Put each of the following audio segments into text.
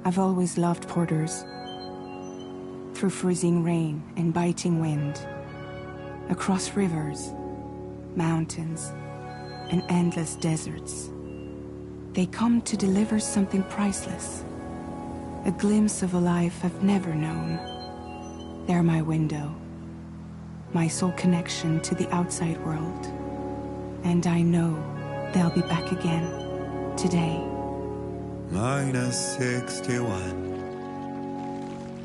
I've always loved porters. Through freezing rain and biting wind, across rivers, mountains, and endless deserts, they come to deliver something priceless, a glimpse of a life I've never known. They're my window, my sole connection to the outside world. And I know they'll be back again, today. -61.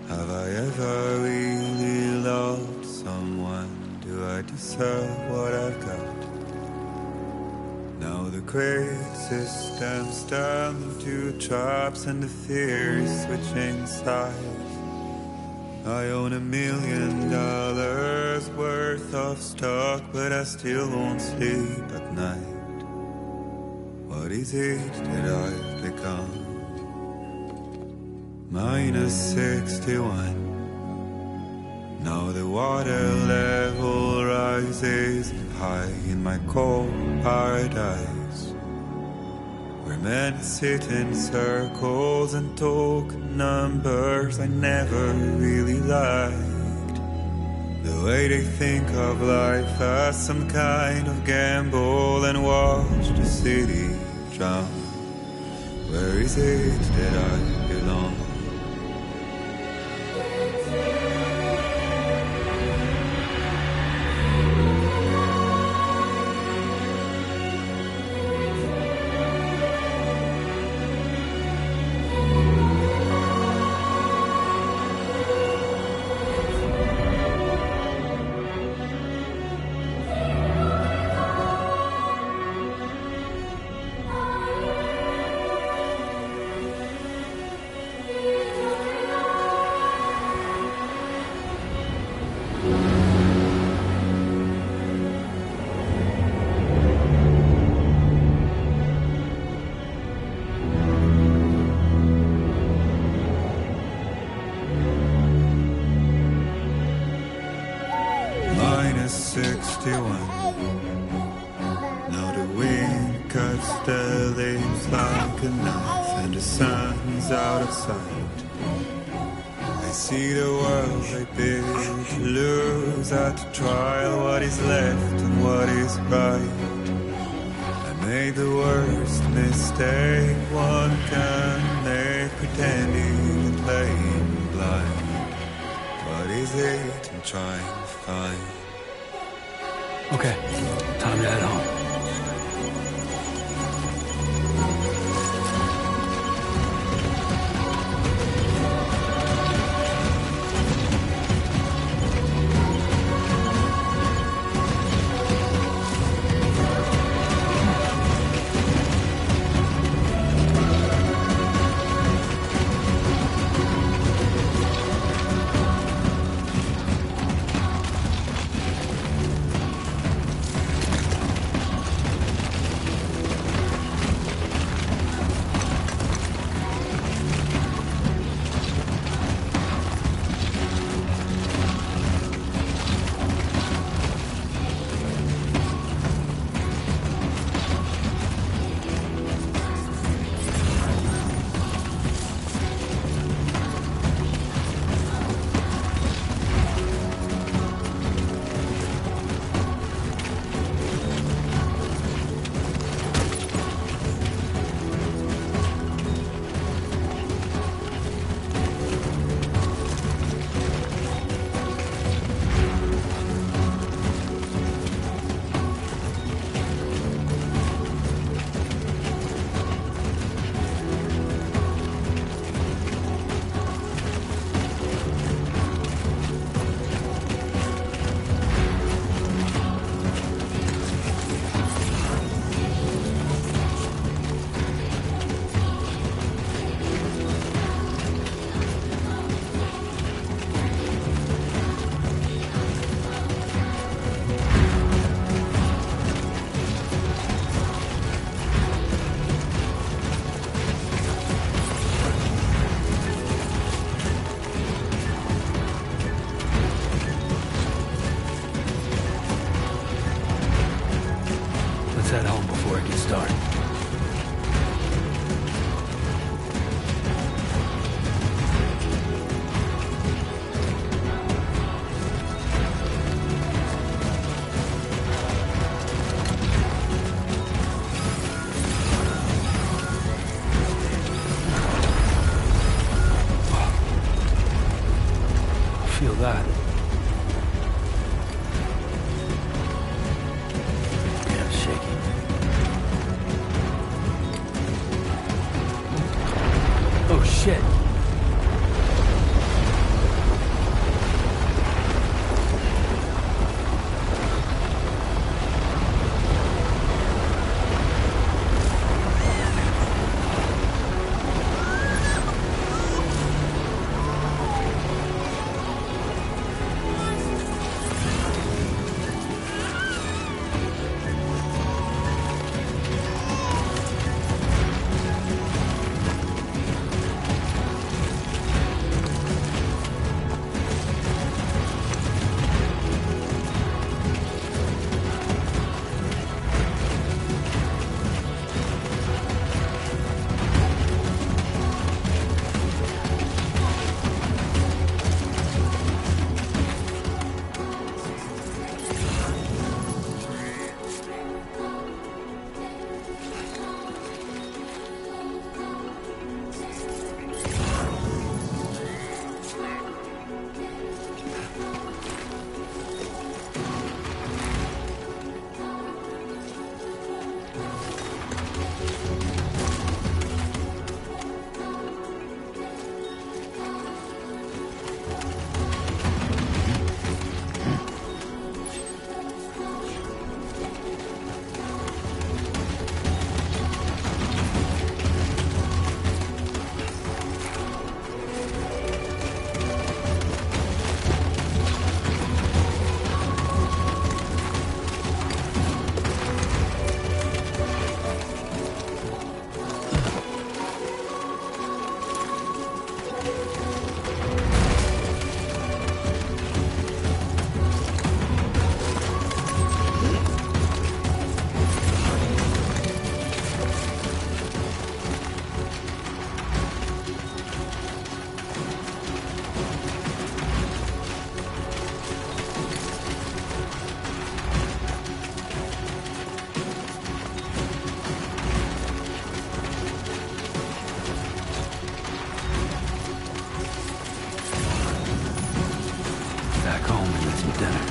Have I ever really loved someone? Do I deserve what I've got? Now the great systems turn into traps and the fear is switching sides. I own $1 million worth of stock, but I still won't sleep at night. What is it that I've become? -61. Now the water level rises high in my cold paradise, where men sit in circles and talk numbers I never really liked. The way they think of life as some kind of gamble and watch the city drown. Where is it that I belong? -61. Now the wind cuts the leaves like a knife and the sun's out of sight. I see the world I built to lose at the trial, what is left and what is right. I made the worst mistake one can make, pretending and playing blind. What is it I'm trying to find? Okay, time to head home. Head home before it gets dark. feel that. Yeah, I'm shaking. Oh, shit. Back home and get some dinner.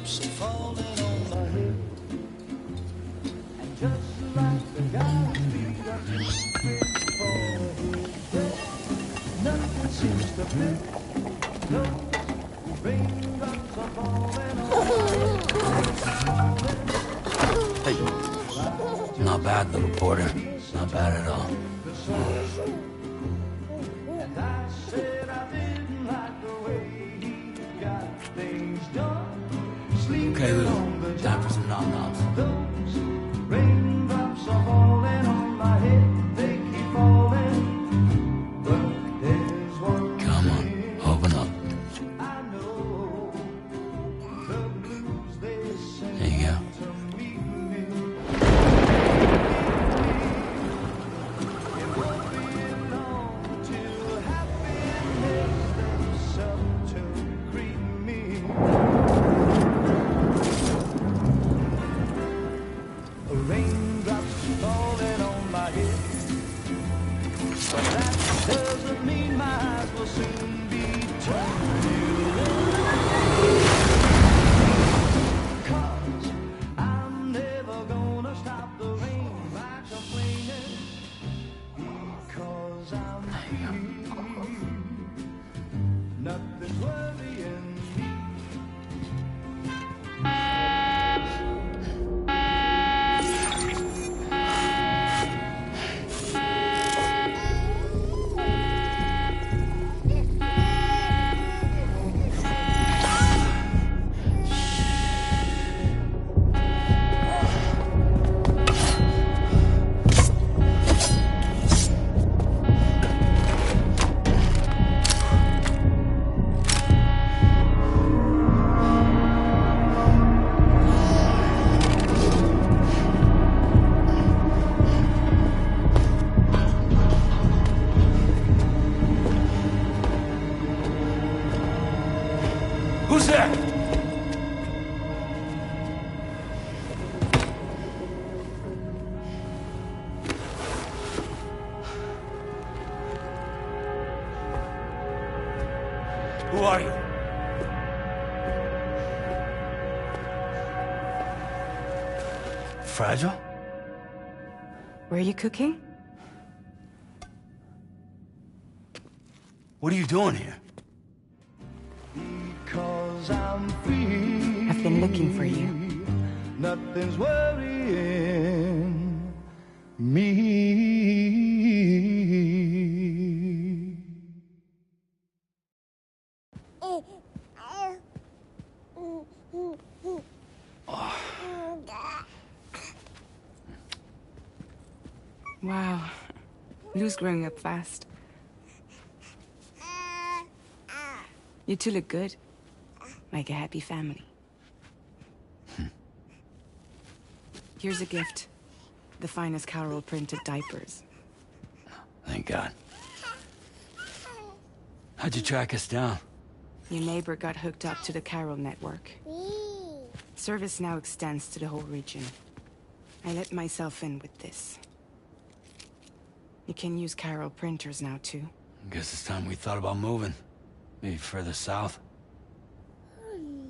Raindrops are falling on my head, and just like the guy's feet are moving for his head, nothing seems to fit. Those raindrops are falling on my head. Hey. Not bad, little Porter. Not bad at all. And I said I didn't like the way he got things done. Okay, Lou. Time for some nom-noms. Those raindrops are falling on my head. They keep falling. But there's one Come on, open up. I know. The blues they sing There you go. to meet me. It won't be long till happiness steps up to greet me. Raindrops falling on my head, but that doesn't mean my eyes will soon be turned to red. 'Cause I'm never gonna stop the rain by complaining, because I'm free. Nothing's worrying me. Who's there? Who are you? Fragile? Were you cooking? What are you doing here? Because I'm free. I've been looking for you. Nothing's worrying me. Wow. Lou's growing up fast. You two look good. Like a happy family. Here's a gift. The finest Carol printed diapers. Thank God. How'd you track us down? Your neighbor got hooked up to the Carol network. Service now extends to the whole region. I let myself in with this. You can use Carol printers now, too. Guess it's time we thought about moving. Maybe further south.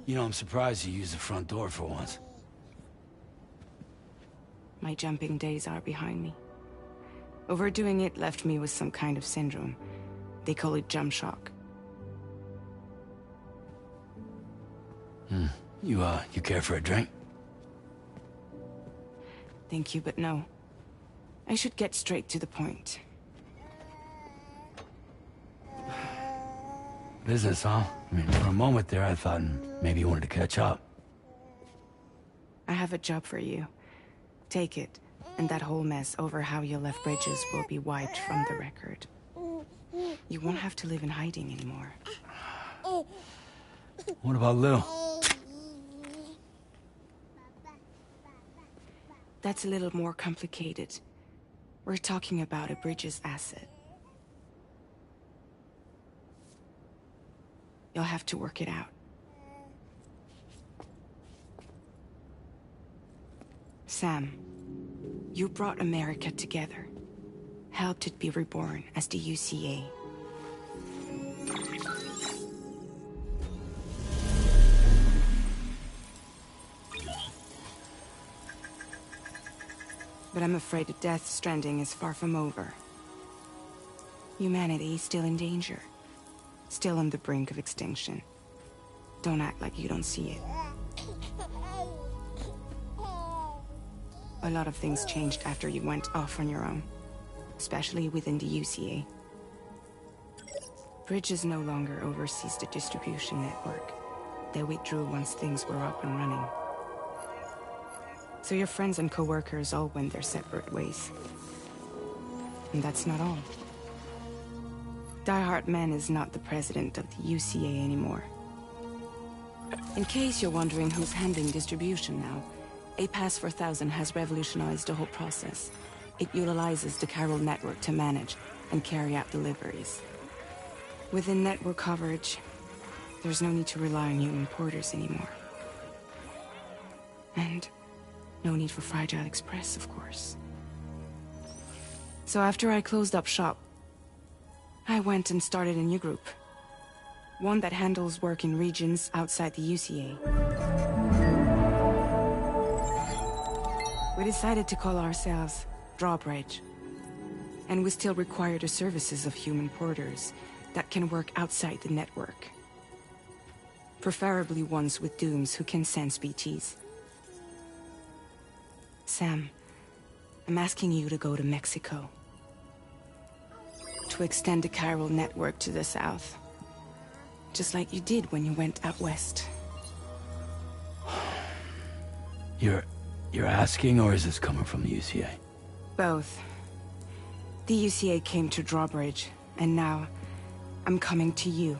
You know, I'm surprised you used the front door for once. My jumping days are behind me. Overdoing it left me with some kind of syndrome. They call it jump shock. You care for a drink? Thank you, but no. I should get straight to the point. Business, huh? I mean, for a moment there, I thought maybe you wanted to catch up. I have a job for you. Take it, and that whole mess over how you left Bridges will be wiped from the record. You won't have to live in hiding anymore. What about Lil? That's a little more complicated. We're talking about a Bridges asset. You'll have to work it out. Sam, you brought America together. Helped it be reborn as the UCA. But I'm afraid that Death Stranding is far from over. Humanity is still in danger. Still on the brink of extinction. Don't act like you don't see it. A lot of things changed after you went off on your own. Especially within the UCA. Bridges no longer oversees the distribution network. They withdrew once things were up and running. So your friends and co-workers all went their separate ways. And that's not all. Die Hard Man is not the president of the UCA anymore. In case you're wondering who's handling distribution now, A Pass 4000 has revolutionized the whole process. It utilizes the Chiral network to manage and carry out deliveries. Within network coverage, there's no need to rely on human porters anymore. And no need for Fragile Express, of course. So after I closed up shop, I went and started a new group. One that handles work in regions outside the UCA. We decided to call ourselves Drawbridge. And we still require the services of human porters that can work outside the network. Preferably ones with dooms who can sense BTs. Sam, I'm asking you to go to Mexico. To extend the Chiral network to the south. Just like you did when you went out west. You're asking, or is this coming from the UCA? Both. The UCA came to Drawbridge, and now I'm coming to you.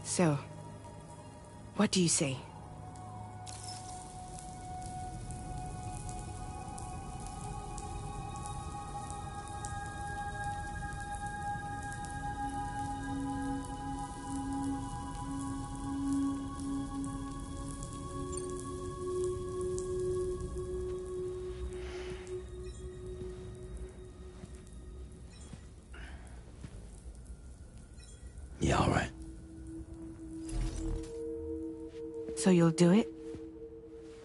So, what do you say? Yeah, all right. So you'll do it?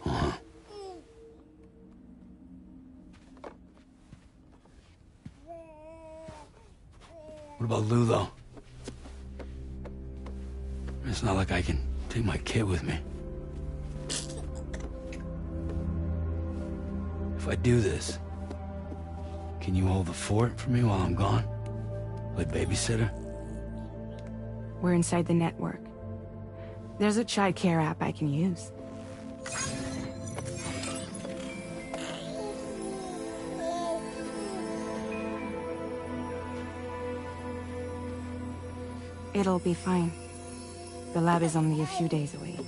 Uh-huh. What about Lou, though? It's not like I can take my kid with me. If I do this, can you hold the fort for me while I'm gone? Play babysitter? We're inside the network. There's a child care app I can use. It'll be fine. The lab is only a few days away.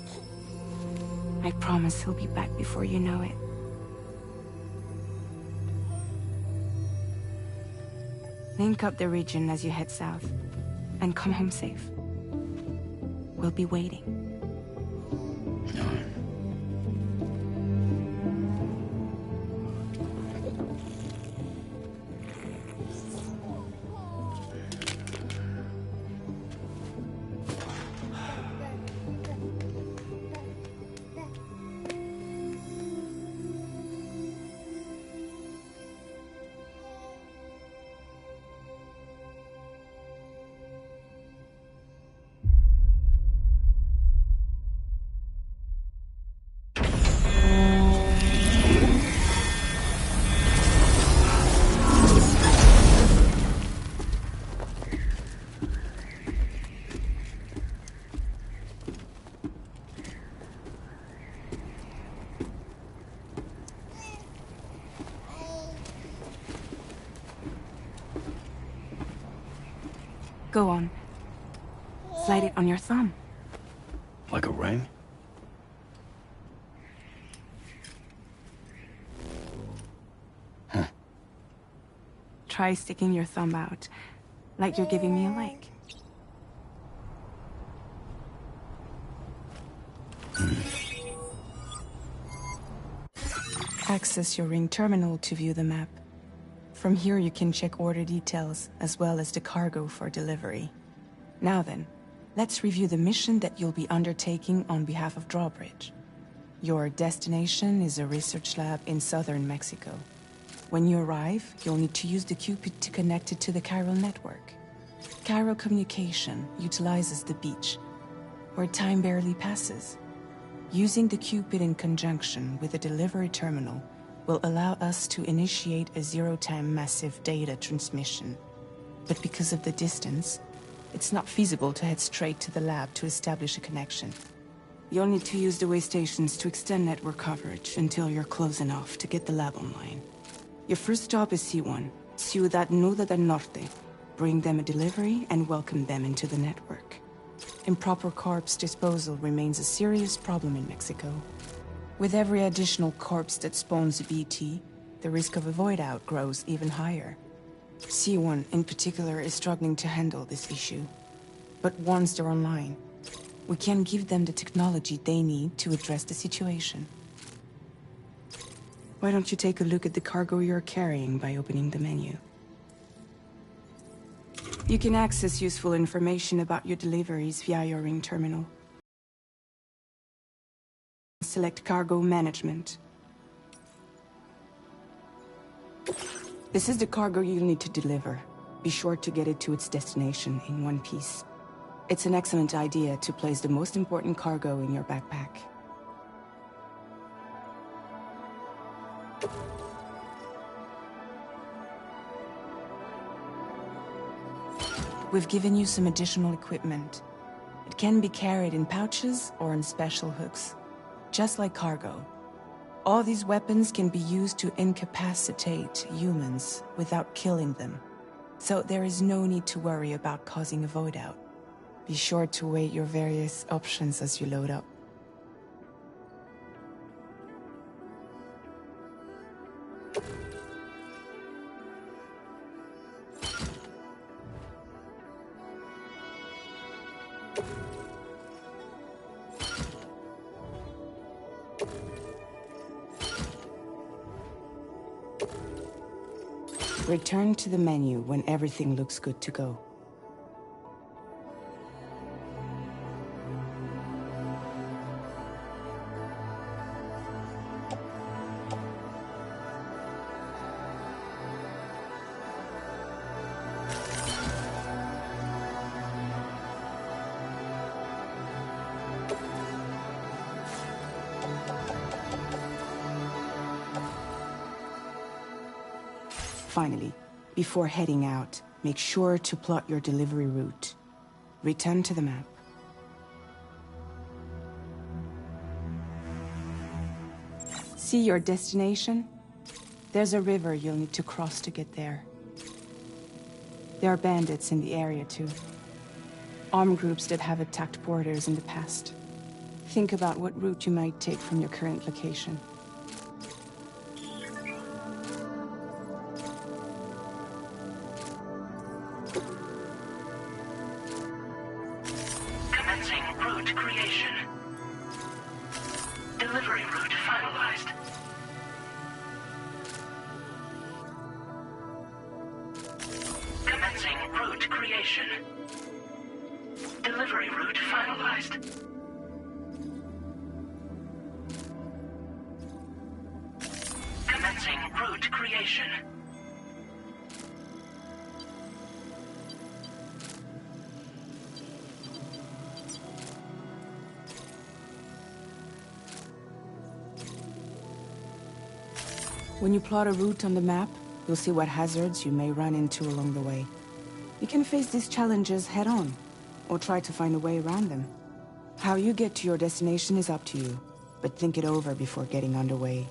I promise he'll be back before you know it. Link up the region as you head south, and come home safe. We'll be waiting. All right. Go on. Slide it on your thumb. Like a ring? Huh. Try sticking your thumb out, like you're giving me a like. Access your ring terminal to view the map. From here you can check order details, as well as the cargo for delivery. Now then, let's review the mission that you'll be undertaking on behalf of Drawbridge. Your destination is a research lab in southern Mexico. When you arrive, you'll need to use the Cupid to connect it to the chiral network. Chiral communication utilizes the beach, where time barely passes. Using the Cupid in conjunction with a delivery terminal will allow us to initiate a zero-time massive data transmission. But because of the distance, it's not feasible to head straight to the lab to establish a connection. You'll need to use the way stations to extend network coverage until you're close enough to get the lab online. Your first stop is C1, Ciudad Nuda del Norte. Bring them a delivery and welcome them into the network. Improper corpse disposal remains a serious problem in Mexico. With every additional corpse that spawns a BT, the risk of a void out grows even higher. C1 in particular is struggling to handle this issue. But once they're online, we can give them the technology they need to address the situation. Why don't you take a look at the cargo you're carrying by opening the menu? You can access useful information about your deliveries via your ring terminal. Select Cargo Management. This is the cargo you'll need to deliver. Be sure to get it to its destination in one piece. It's an excellent idea to place the most important cargo in your backpack. We've given you some additional equipment. It can be carried in pouches or on special hooks, just like cargo. All these weapons can be used to incapacitate humans without killing them. So there is no need to worry about causing a void out. Be sure to weigh your various options as you load up. Return to the menu when everything looks good to go. Finally, before heading out, make sure to plot your delivery route. Return to the map. See your destination? There's a river you'll need to cross to get there. There are bandits in the area too. Armed groups that have attacked borders in the past. Think about what route you might take from your current location. Delivery route finalized. Commencing route creation. Delivery route finalized. Commencing route creation. When you plot a route on the map, you'll see what hazards you may run into along the way. You can face these challenges head-on, or try to find a way around them. How you get to your destination is up to you, but think it over before getting underway.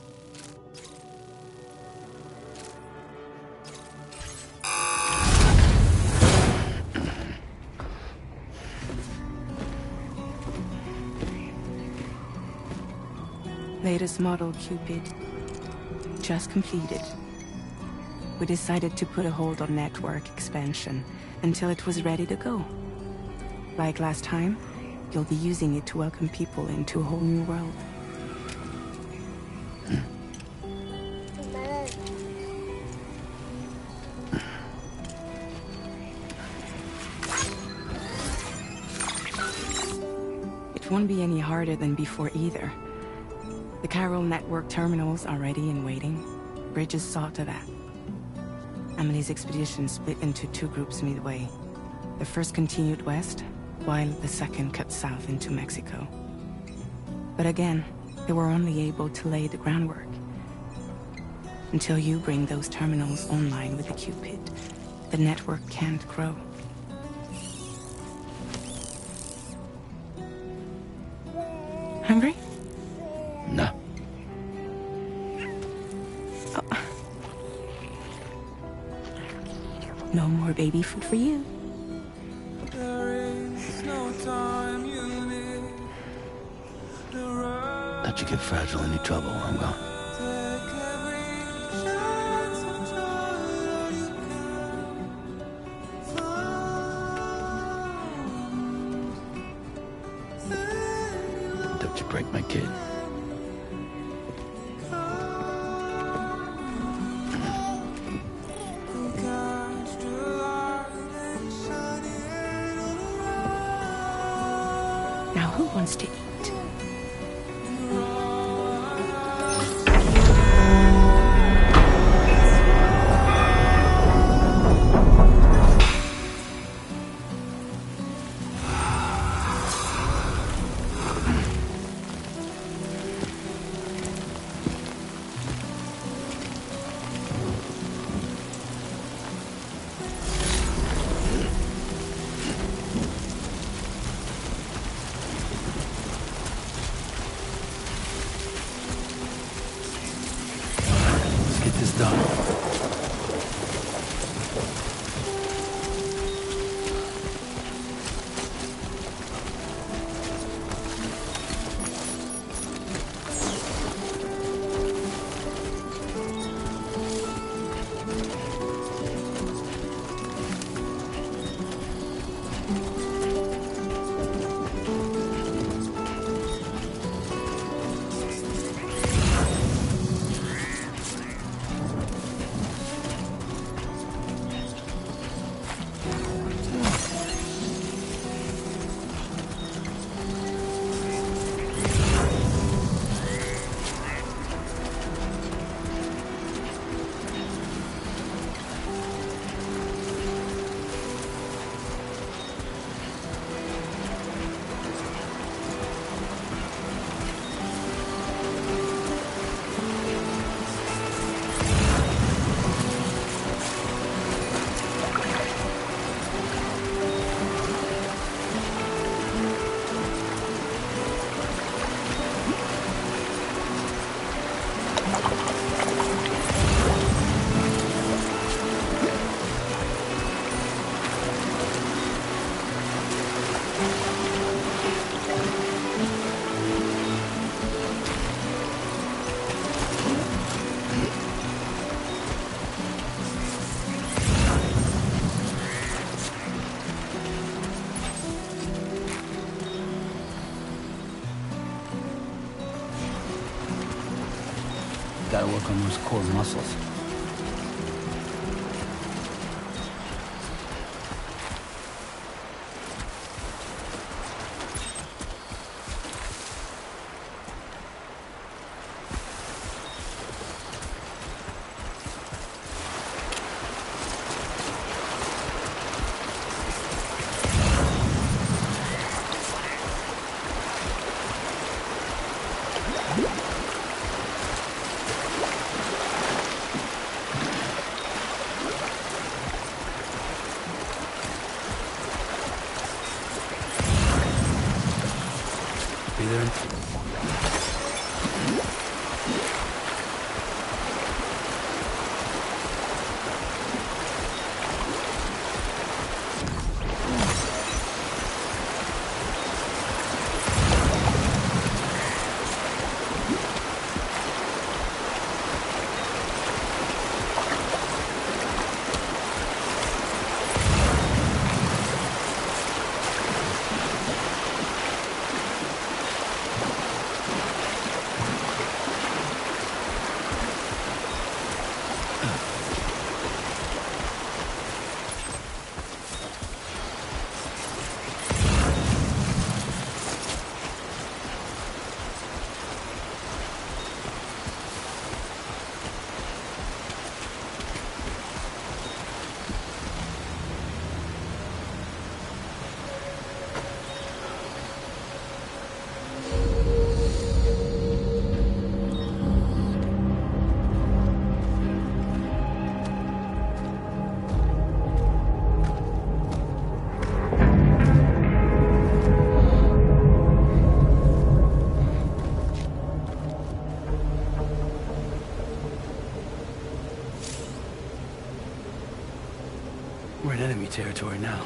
Latest model Cupid. Just completed. We decided to put a hold on network expansion until it was ready to go. Like last time, you'll be using it to welcome people into a whole new world. It won't be any harder than before either. The Carroll network terminals are ready and waiting. Bridges saw to that. Emily's expedition split into two groups midway. The first continued west, while the second cut south into Mexico. But again, they were only able to lay the groundwork. Until you bring those terminals online with the Cupid, the network can't grow. Hungry? No. Oh. No more baby food for you. Let you get fragile, any trouble, I'm gone. Don't you break my kid. Now who wants to eat? Let's get this done. Gotta work on those core muscles. Be there. enemy territory now.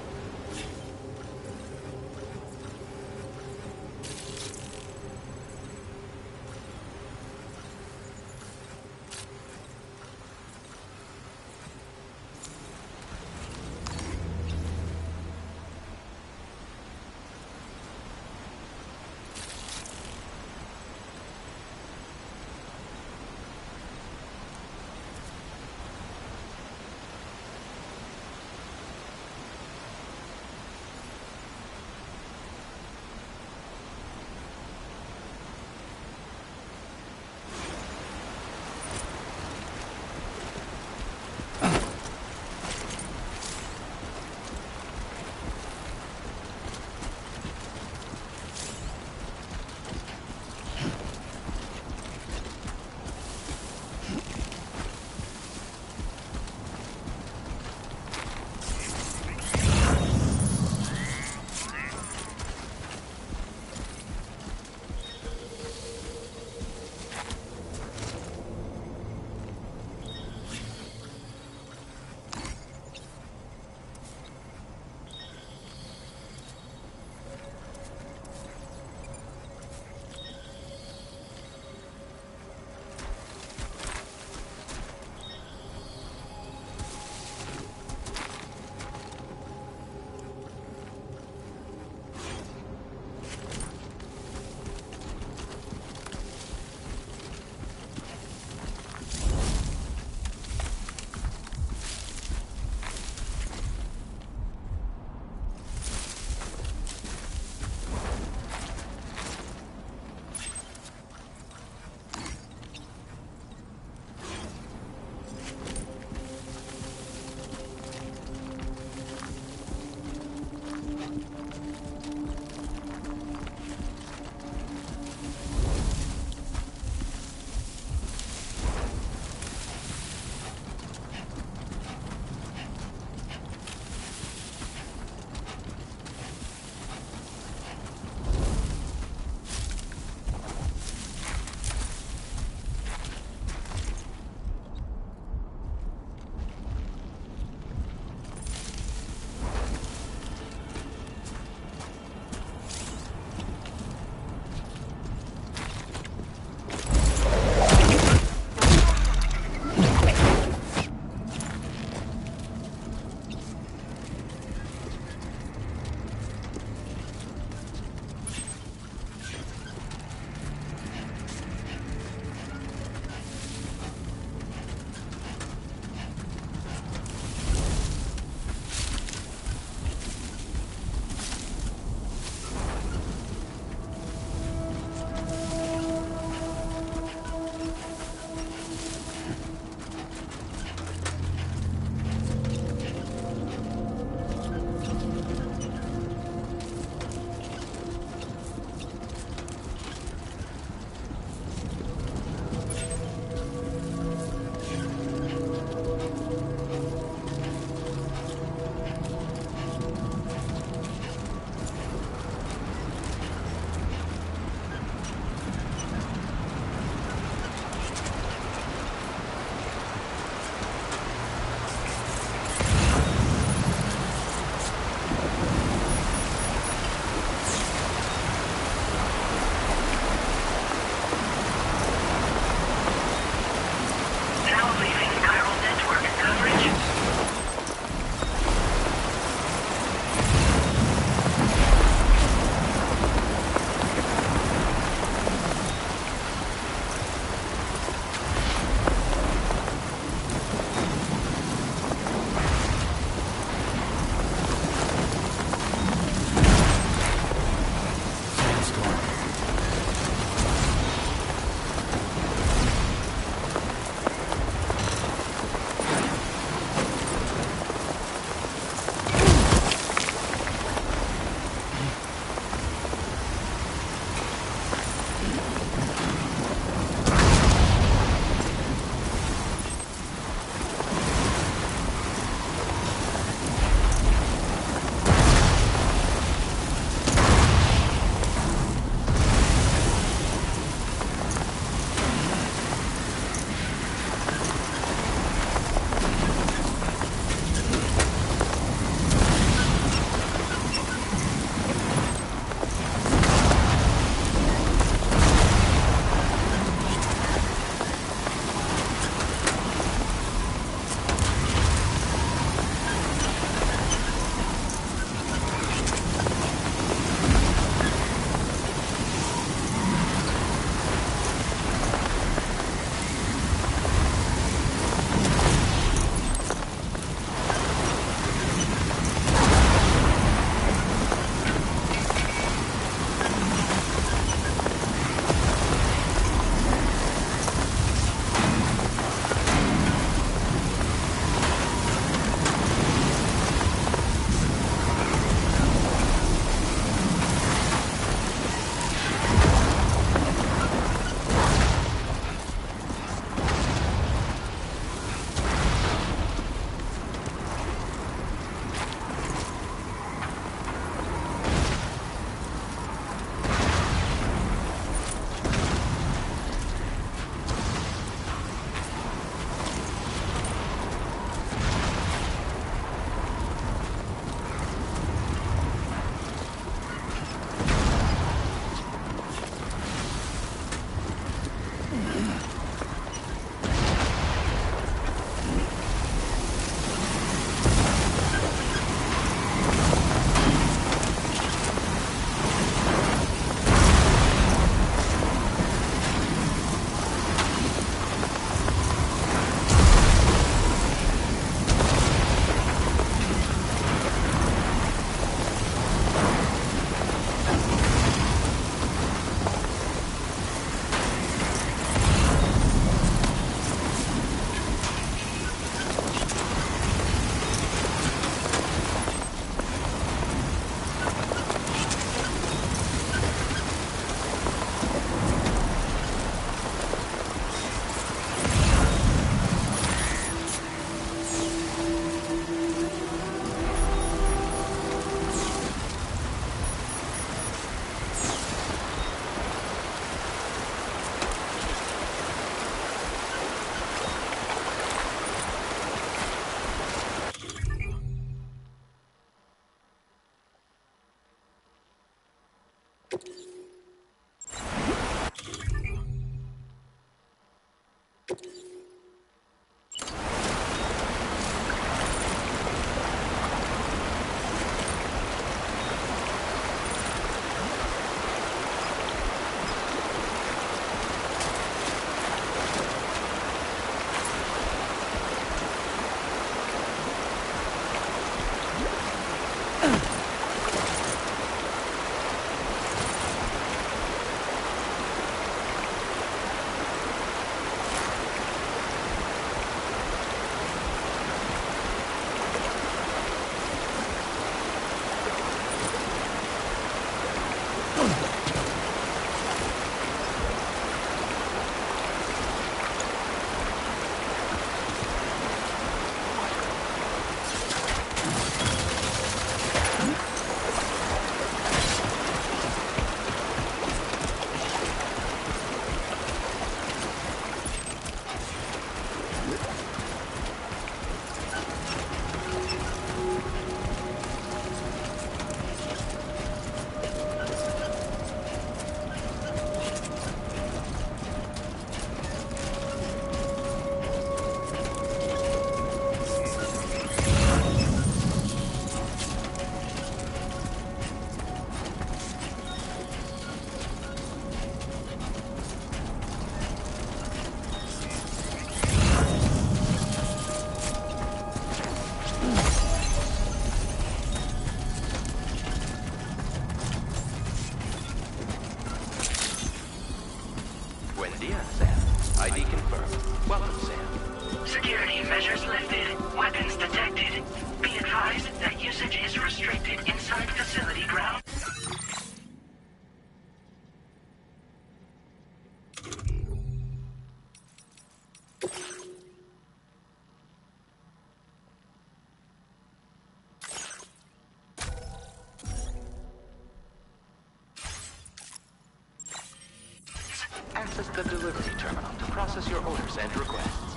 Access the delivery terminal to process your orders and requests.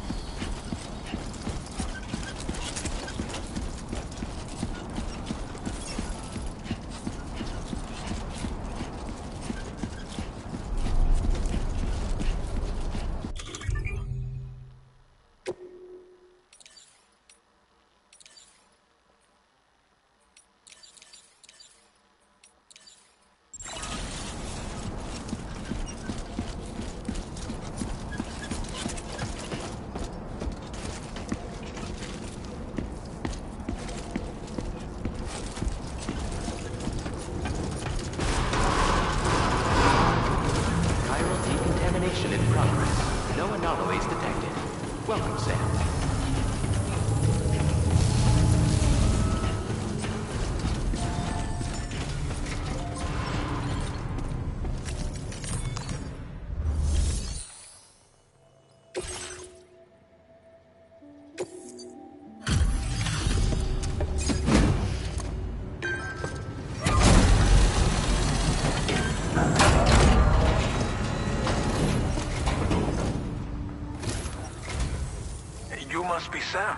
Welcome, Sam. You must be Sam.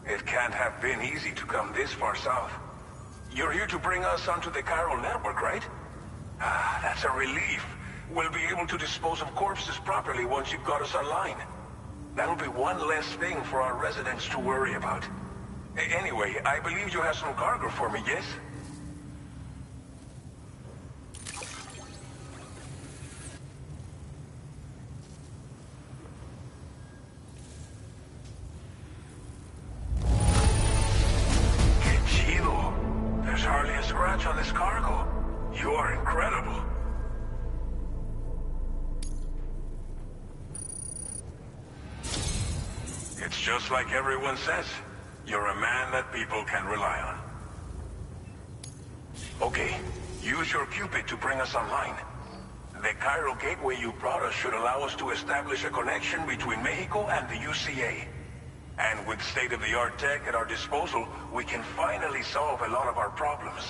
It can't have been easy to come this far south. You're here to bring us onto the chiral network, right? Ah, that's a relief. we'll be able to dispose of corpses properly once you've got us online. That'll be one less thing for our residents to worry about. Anyway, I believe you have some cargo for me, yes? Que chido. There's hardly a scratch on this cargo. You are incredible. It's just like everyone says. You're a man that people can rely on. Okay, use your Cupid to bring us online. The Cairo gateway you brought us should allow us to establish a connection between Mexico and the UCA. And with state-of-the-art tech at our disposal, we can finally solve a lot of our problems.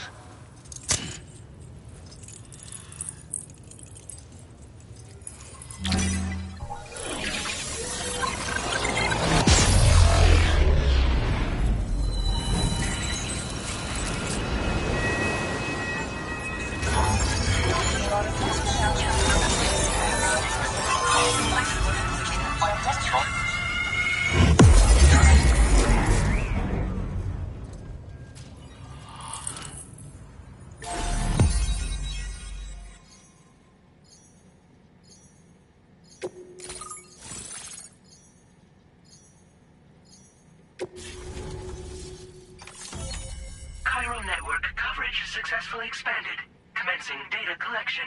Cairo network coverage successfully expanded. Commencing data collection.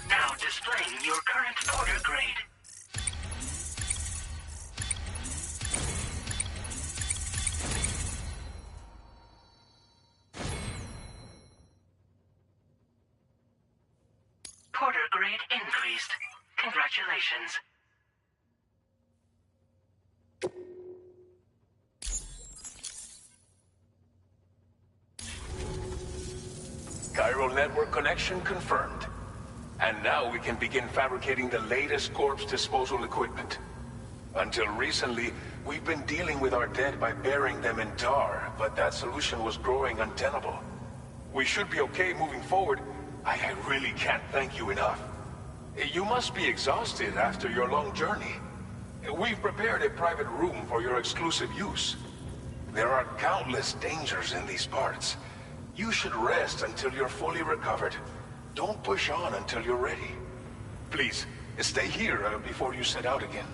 Now displaying your current order grade. Porter grade increased. Congratulations. Cairo network connection confirmed. And now we can begin fabricating the latest corpse disposal equipment. Until recently, we've been dealing with our dead by burying them in tar, but that solution was growing untenable. We should be okay moving forward. I really can't thank you enough. You must be exhausted after your long journey. We've prepared a private room for your exclusive use. There are countless dangers in these parts. You should rest until you're fully recovered. Don't push on until you're ready. Please, stay here before you set out again.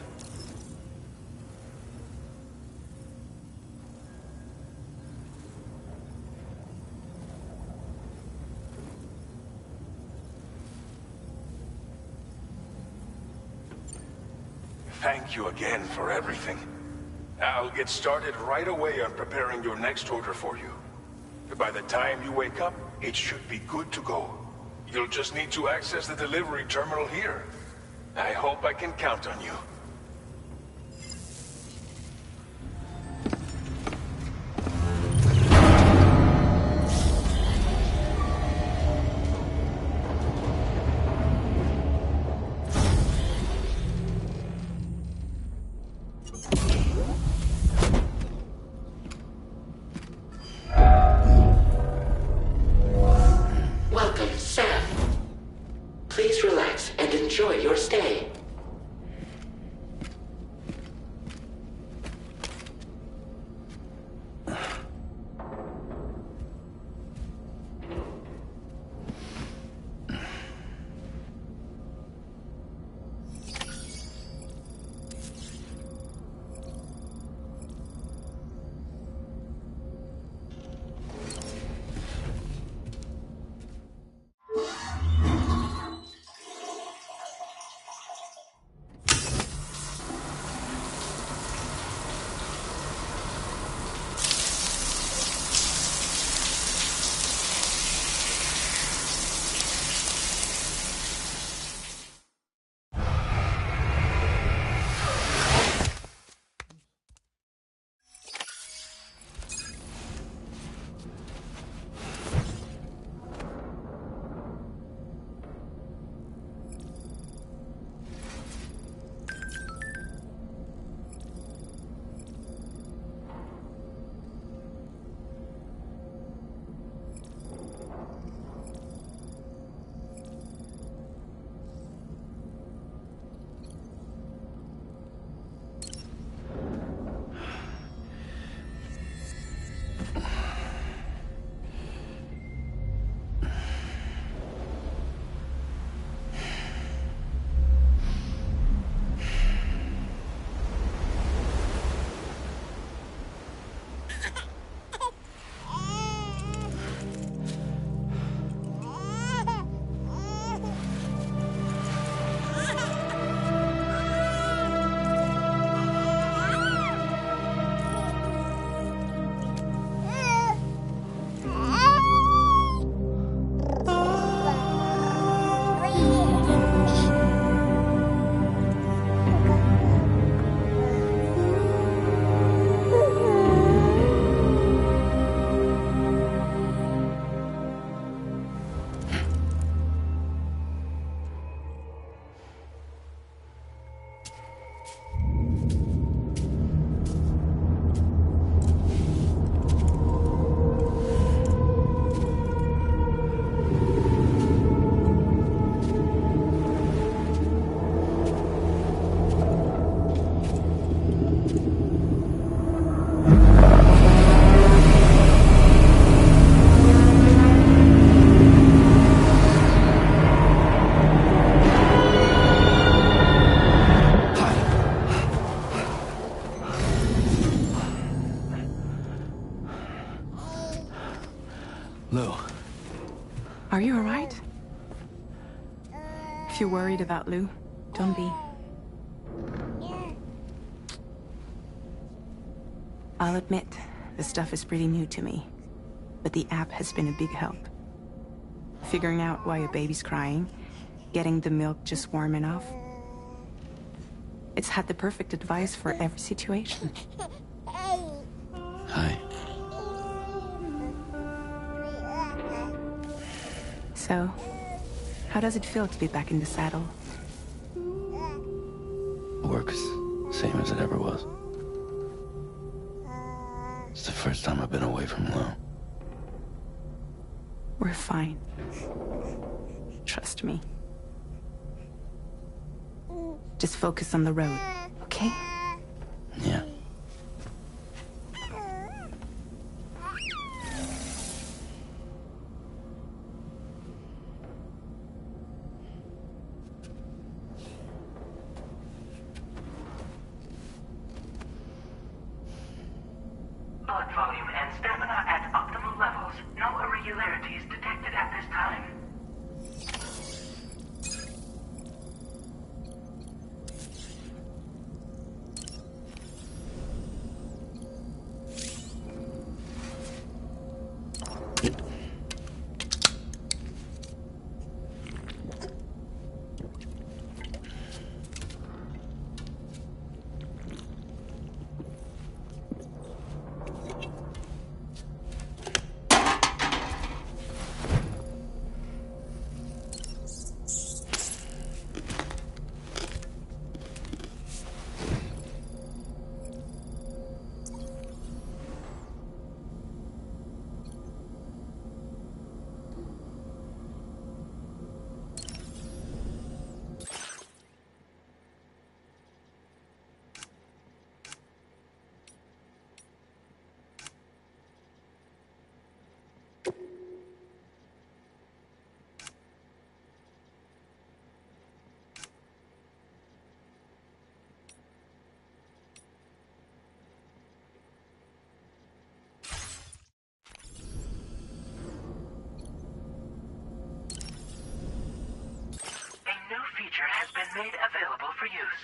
Thank you again for everything. I'll get started right away on preparing your next order for you. By the time you wake up, it should be good to go. You'll just need to access the delivery terminal here. I hope I can count on you. Welcome, Sam. Please relax and enjoy your stay. Lou. Are you alright? If you're worried about Lou, don't be. I'll admit, the stuff is pretty new to me, but the app has been a big help. Figuring out why a baby's crying, getting the milk just warm enough. It's had the perfect advice for every situation. Hi. So, how does it feel to be back in the saddle? Works same as it ever was. It's the first time I've been away from Lou. We're fine. Trust me. Just focus on the road, okay? Yeah. Blood volume and stamina at optimal levels. No irregularities detected at this time. A new feature has been made available for use.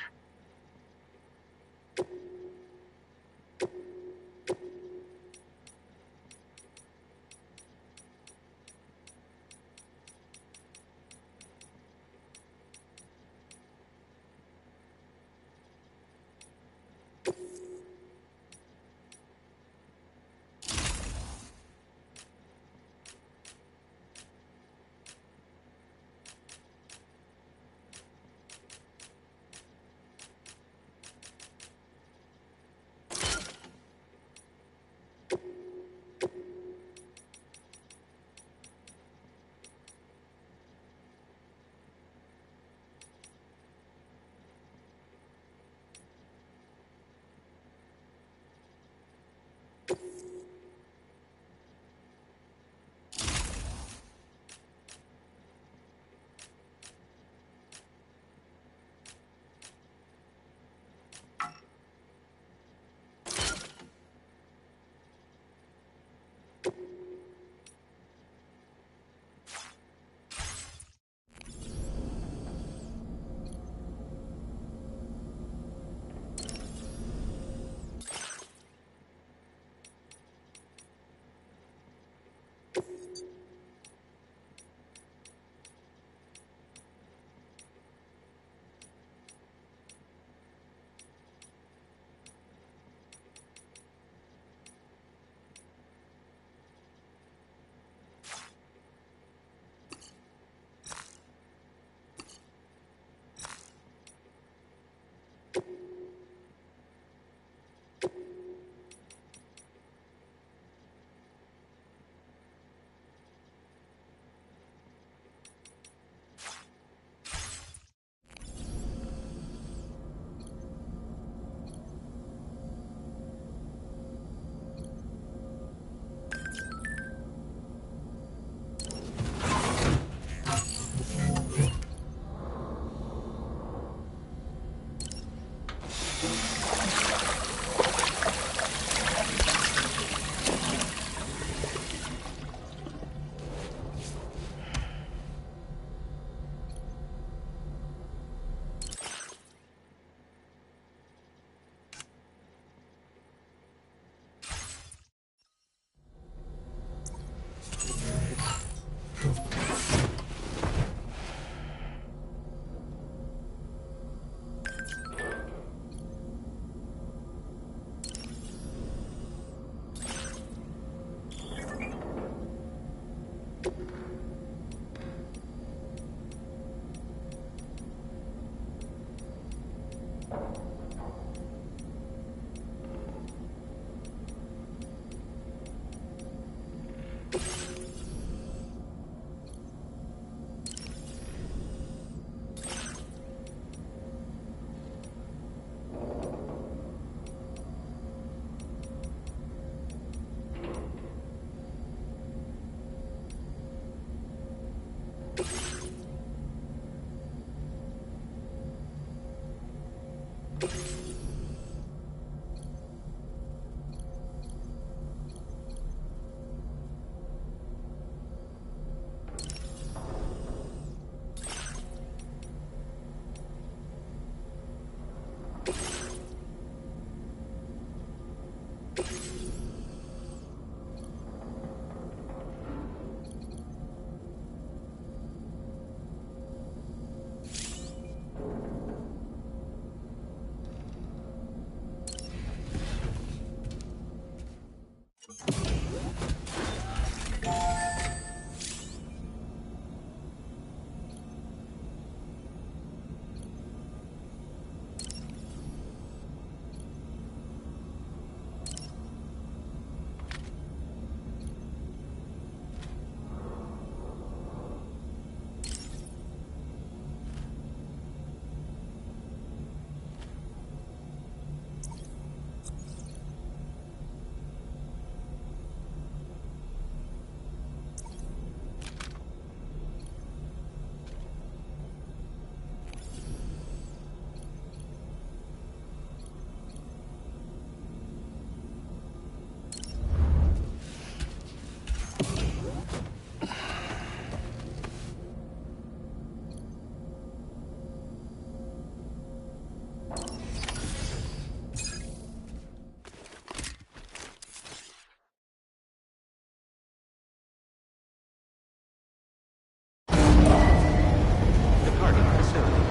Departing facility.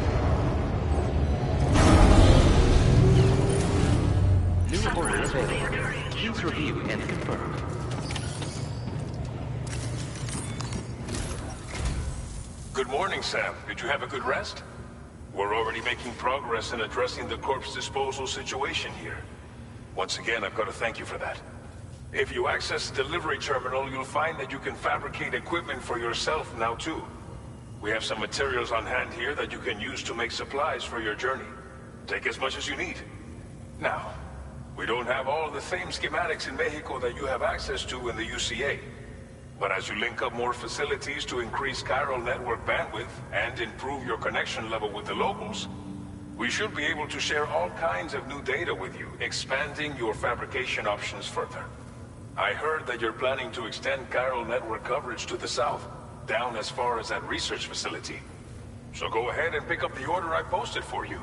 New order available. Please review and confirm. Good morning, Sam. Did you have a good rest? We're already making progress in addressing the corpse disposal situation here. Once again, I've got to thank you for that. If you access the delivery terminal, you'll find that you can fabricate equipment for yourself now too. We have some materials on hand here that you can use to make supplies for your journey. Take as much as you need. Now, we don't have all the same schematics in Mexico that you have access to in the UCA. But as you link up more facilities to increase chiral network bandwidth and improve your connection level with the locals, we should be able to share all kinds of new data with you, expanding your fabrication options further. I heard that you're planning to extend chiral network coverage to the south, down as far as that research facility. So go ahead and pick up the order I posted for you.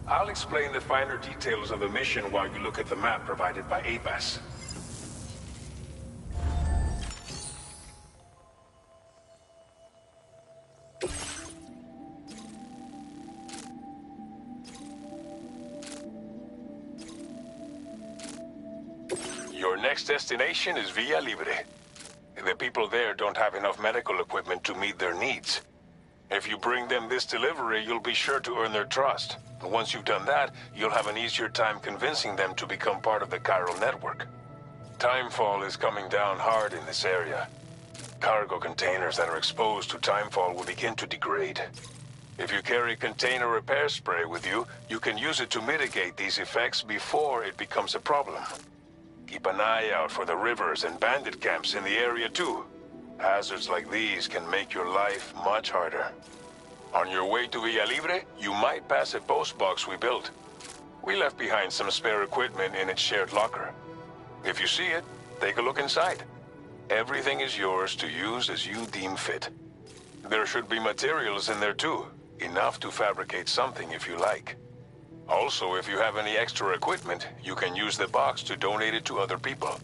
I'll explain the finer details of the mission while you look at the map provided by ABAS. Your next destination is Villa Libre. The people there don't have enough medical equipment to meet their needs. If you bring them this delivery, you'll be sure to earn their trust. And once you've done that, you'll have an easier time convincing them to become part of the chiral network. Timefall is coming down hard in this area. Cargo containers that are exposed to timefall will begin to degrade. If you carry container repair spray with you, you can use it to mitigate these effects before it becomes a problem. Keep an eye out for the rivers and bandit camps in the area too. Hazards like these can make your life much harder. On your way to Villa Libre, you might pass a post box we built. We left behind some spare equipment in its shared locker. If you see it, take a look inside. Everything is yours to use as you deem fit. There should be materials in there too, enough to fabricate something if you like. Also, if you have any extra equipment, you can use the box to donate it to other people.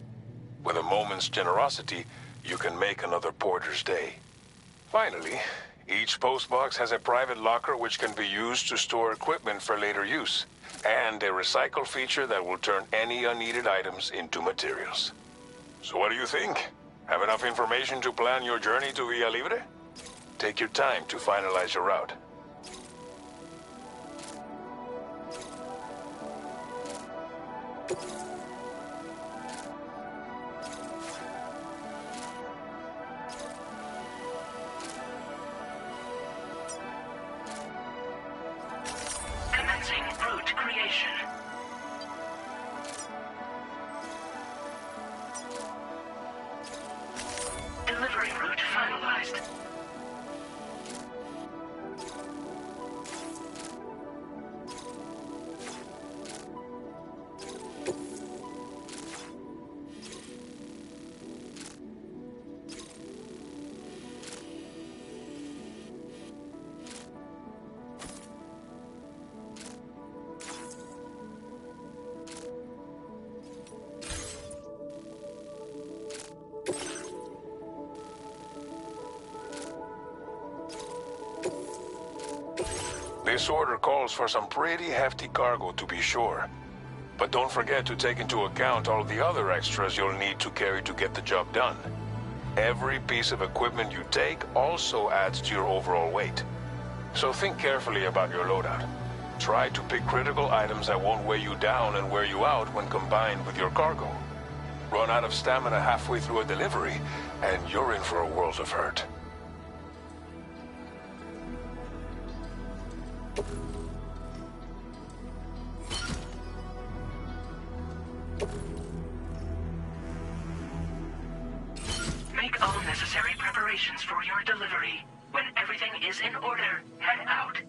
With a moment's generosity, you can make another porter's day. Finally, each postbox has a private locker which can be used to store equipment for later use, and a recycle feature that will turn any unneeded items into materials. So what do you think? Have enough information to plan your journey to Villa Libre? Take your time to finalize your route. Commencing route creation. Delivery route finalized. This order calls for some pretty hefty cargo to be sure. But don't forget to take into account all the other extras you'll need to carry to get the job done. Every piece of equipment you take also adds to your overall weight. So think carefully about your loadout. Try to pick critical items that won't weigh you down and wear you out when combined with your cargo. Run out of stamina halfway through a delivery, and you're in for a world of hurt. Make all necessary preparations for your delivery. When everything is in order, head out.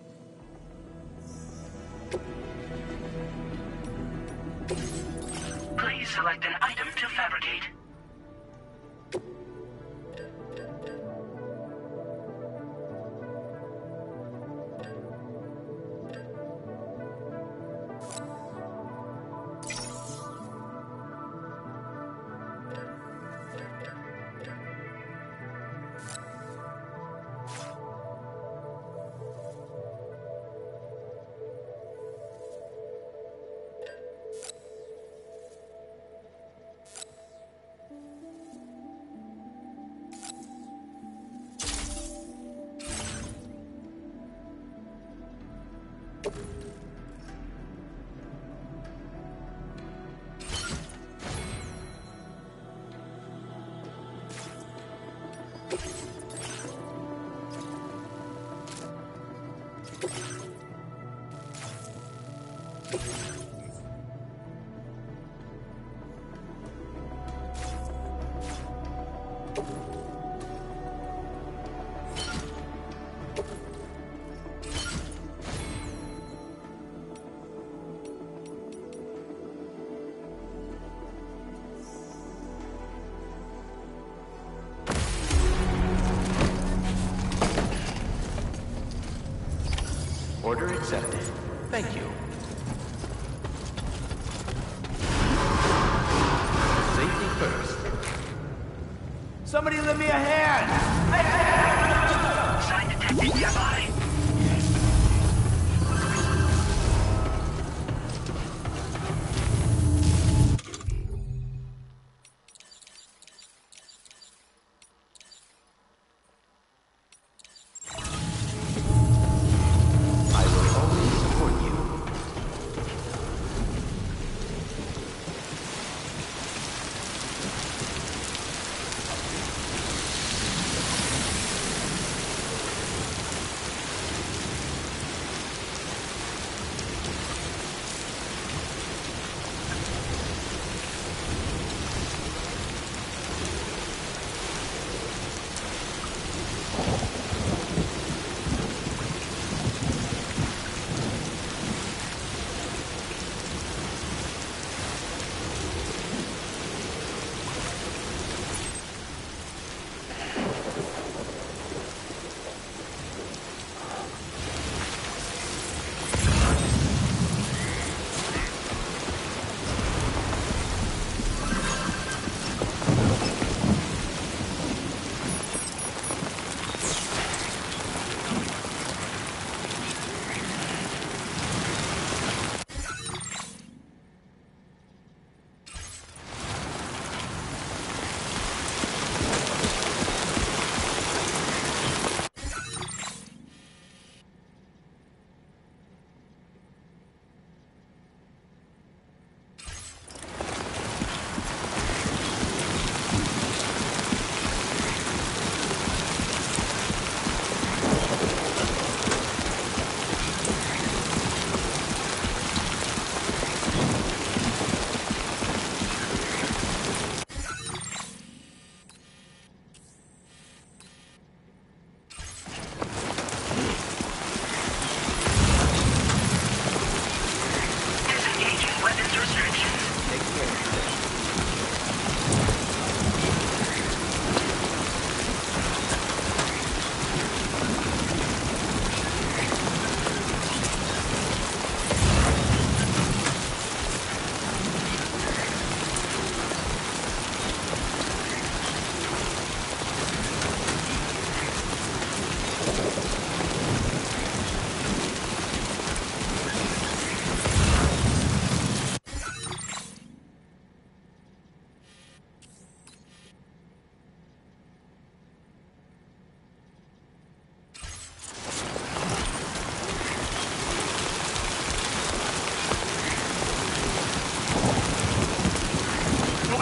Please select an item to fabricate. Order accepted. Thank you. Safety first. Somebody lend me a hand! Sign detected nearby. I will always support you.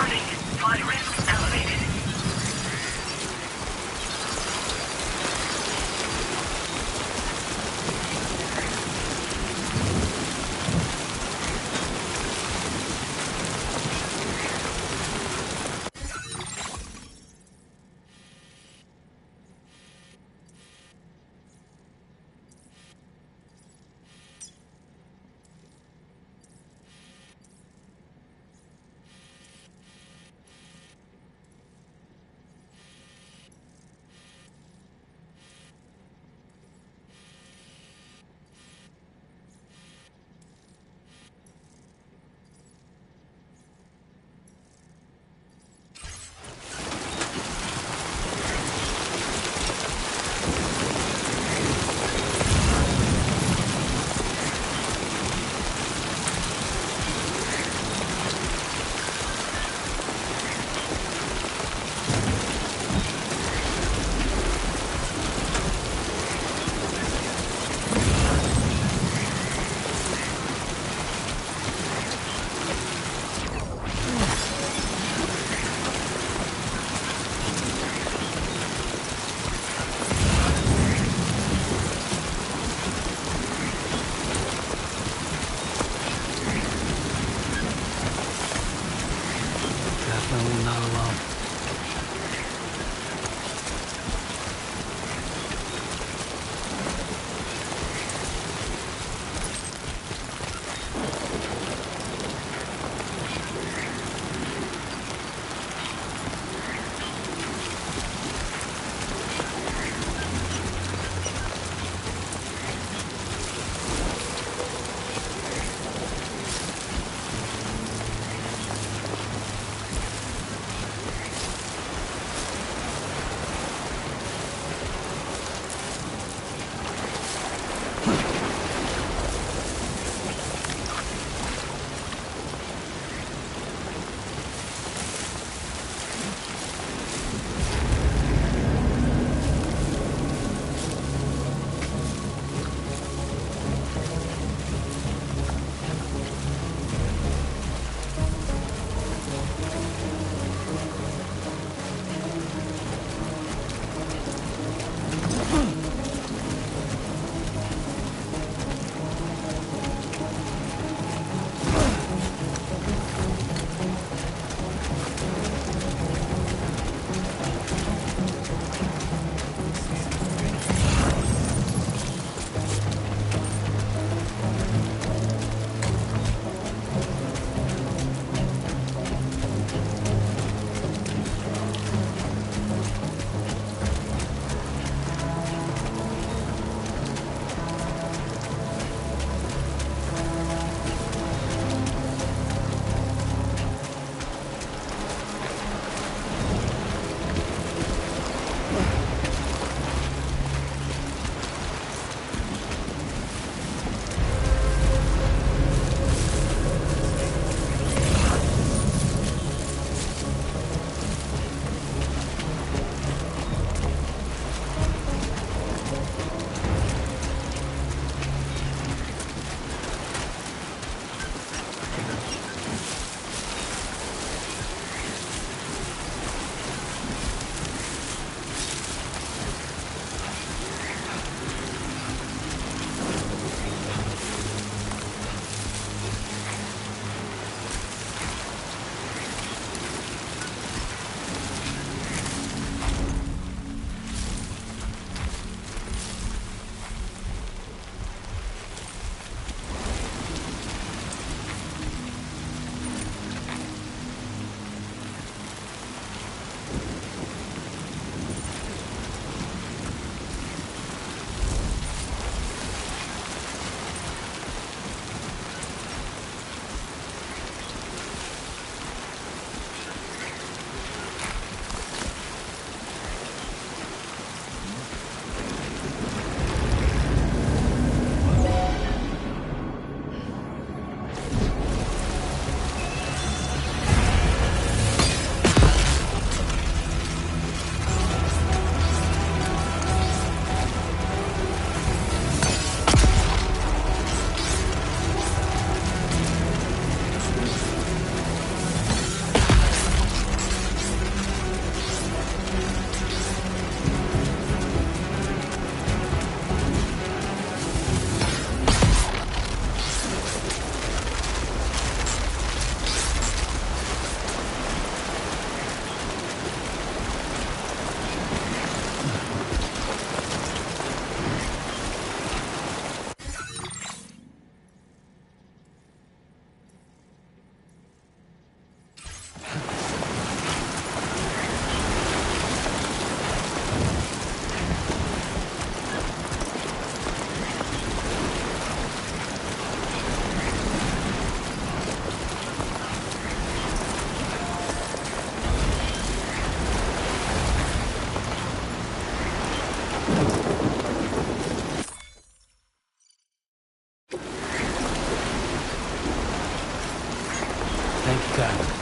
Warning, fly risk elevated. Definitely not alone. contact.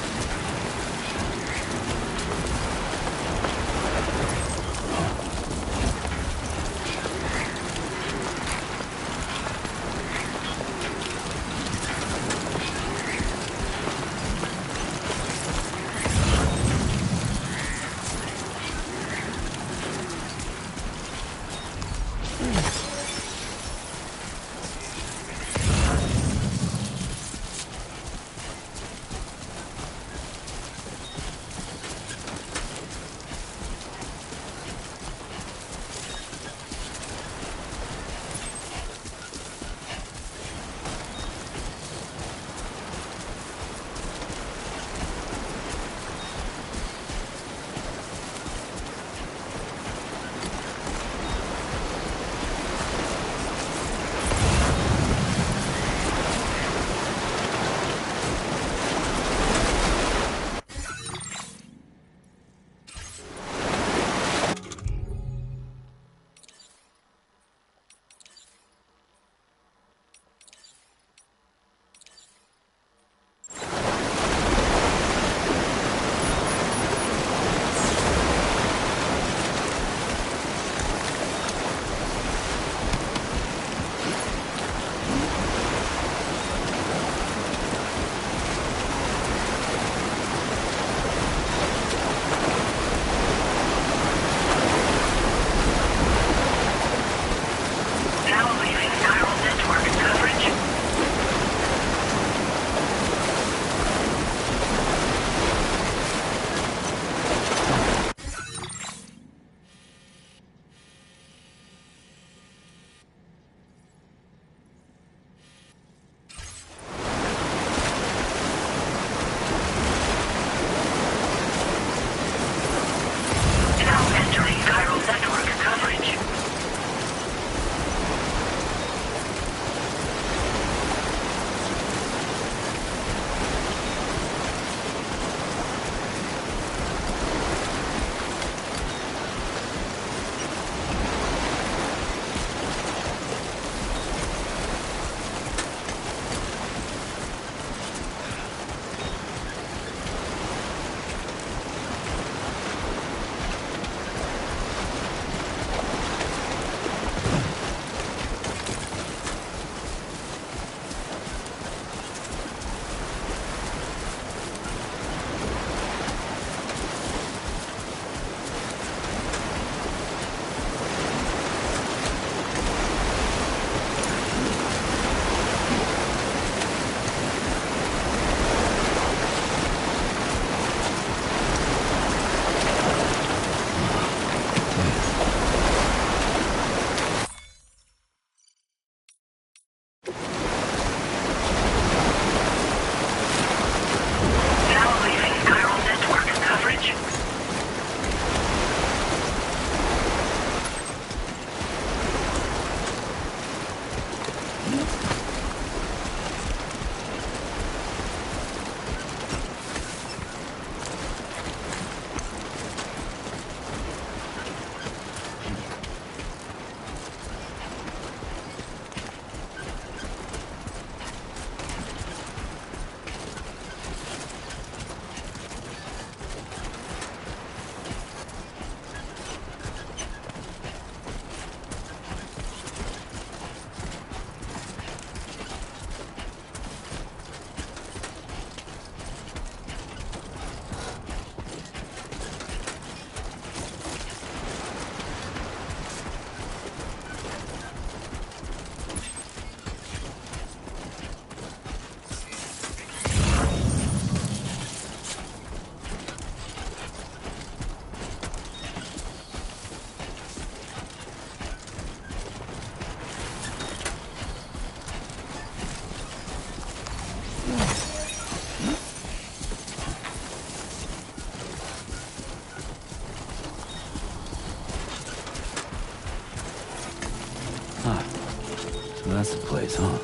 That's the place, huh?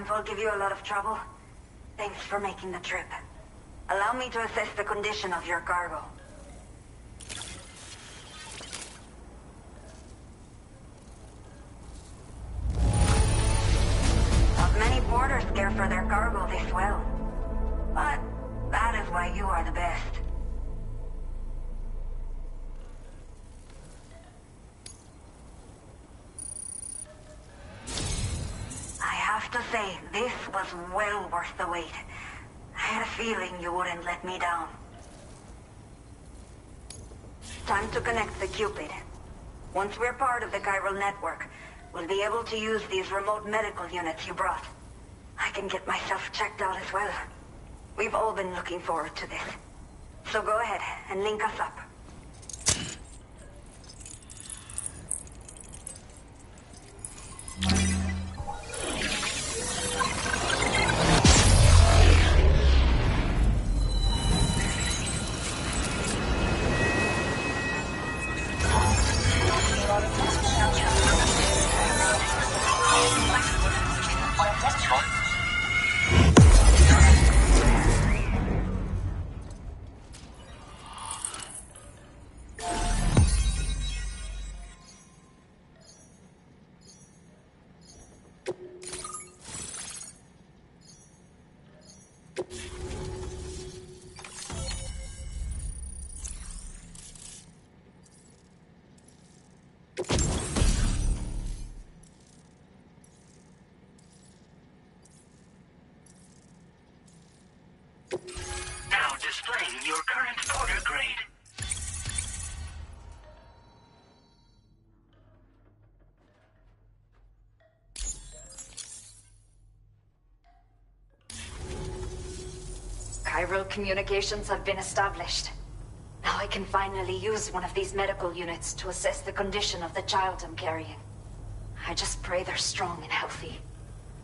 info give you a lot of trouble? Thanks for making the trip. Allow me to assess the condition of your cargo. Not many porters care for their cargo this well. But that is why you are the best. I have to say, this was well worth the wait. I had a feeling you wouldn't let me down. Time to connect the Cupid. Once we're part of the chiral network, we'll be able to use these remote medical units you brought. I can get myself checked out as well. We've all been looking forward to this. So go ahead and link us up. Now displaying your current porter grade. Chiral communications have been established. Now I can finally use one of these medical units to assess the condition of the child I'm carrying. I just pray they're strong and healthy.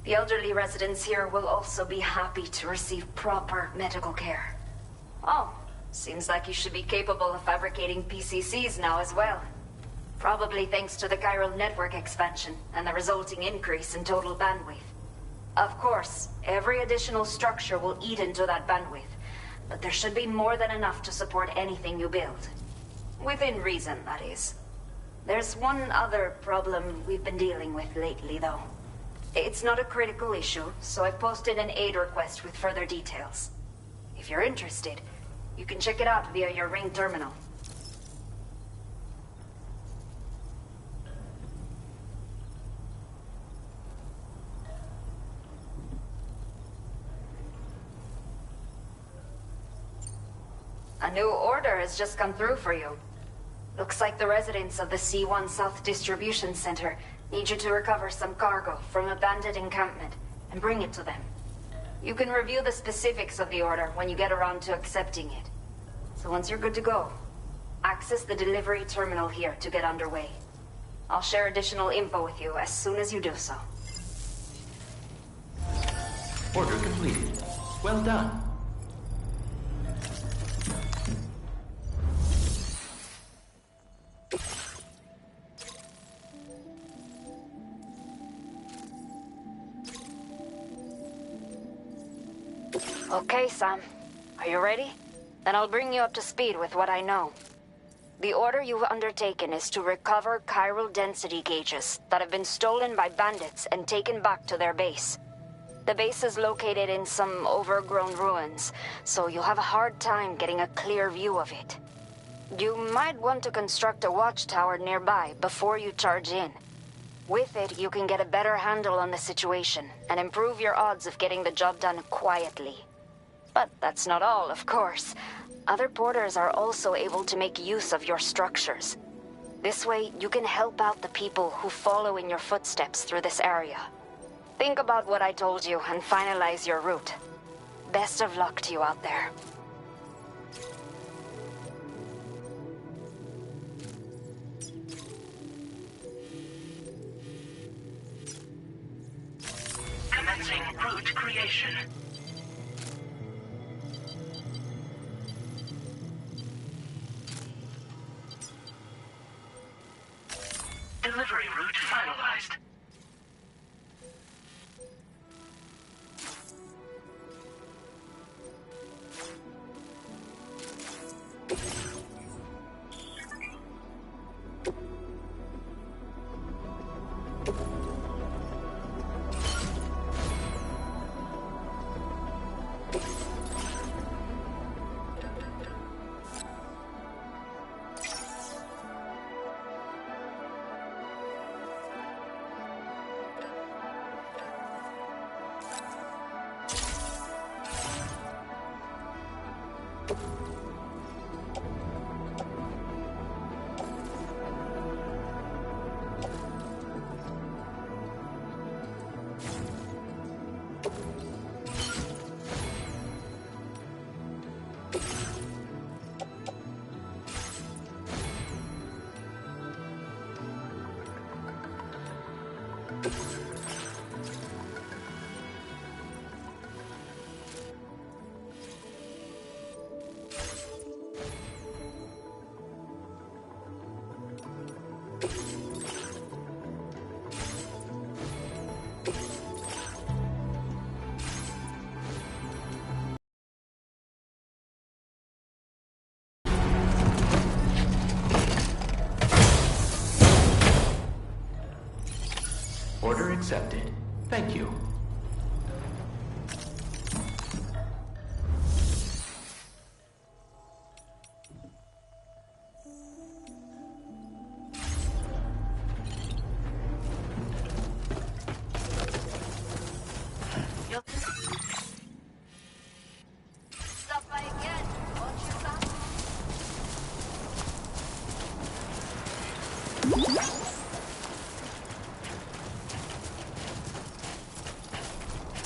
The elderly residents here will also be happy to receive proper medical care. Oh, seems like you should be capable of fabricating PCCs now as well. Probably thanks to the chiral network expansion and the resulting increase in total bandwidth. Of course, every additional structure will eat into that bandwidth, but there should be more than enough to support anything you build. Within reason, that is. There's one other problem we've been dealing with lately, though. It's not a critical issue, so I've posted an aid request with further details. If you're interested, you can check it out via your Ring terminal. A new order has just come through for you. Looks like the residents of the C1 South Distribution Center need you to recover some cargo from a bandit encampment and bring it to them. You can review the specifics of the order when you get around to accepting it. So once you're good to go, access the delivery terminal here to get underway. I'll share additional info with you as soon as you do so. Order completed. Well done. Okay, Sam. Are you ready? Then I'll bring you up to speed with what I know. The order you've undertaken is to recover chiral density gauges that have been stolen by bandits and taken back to their base. The base is located in some overgrown ruins, so you'll have a hard time getting a clear view of it. You might want to construct a watchtower nearby before you charge in. With it, you can get a better handle on the situation and improve your odds of getting the job done quietly. But that's not all, of course. Other porters are also able to make use of your structures. This way, you can help out the people who follow in your footsteps through this area. Think about what I told you and finalize your route. Best of luck to you out there. Commencing route creation. Delivery route finalized. Order accepted. Thank you. Stop by again, won't you, son?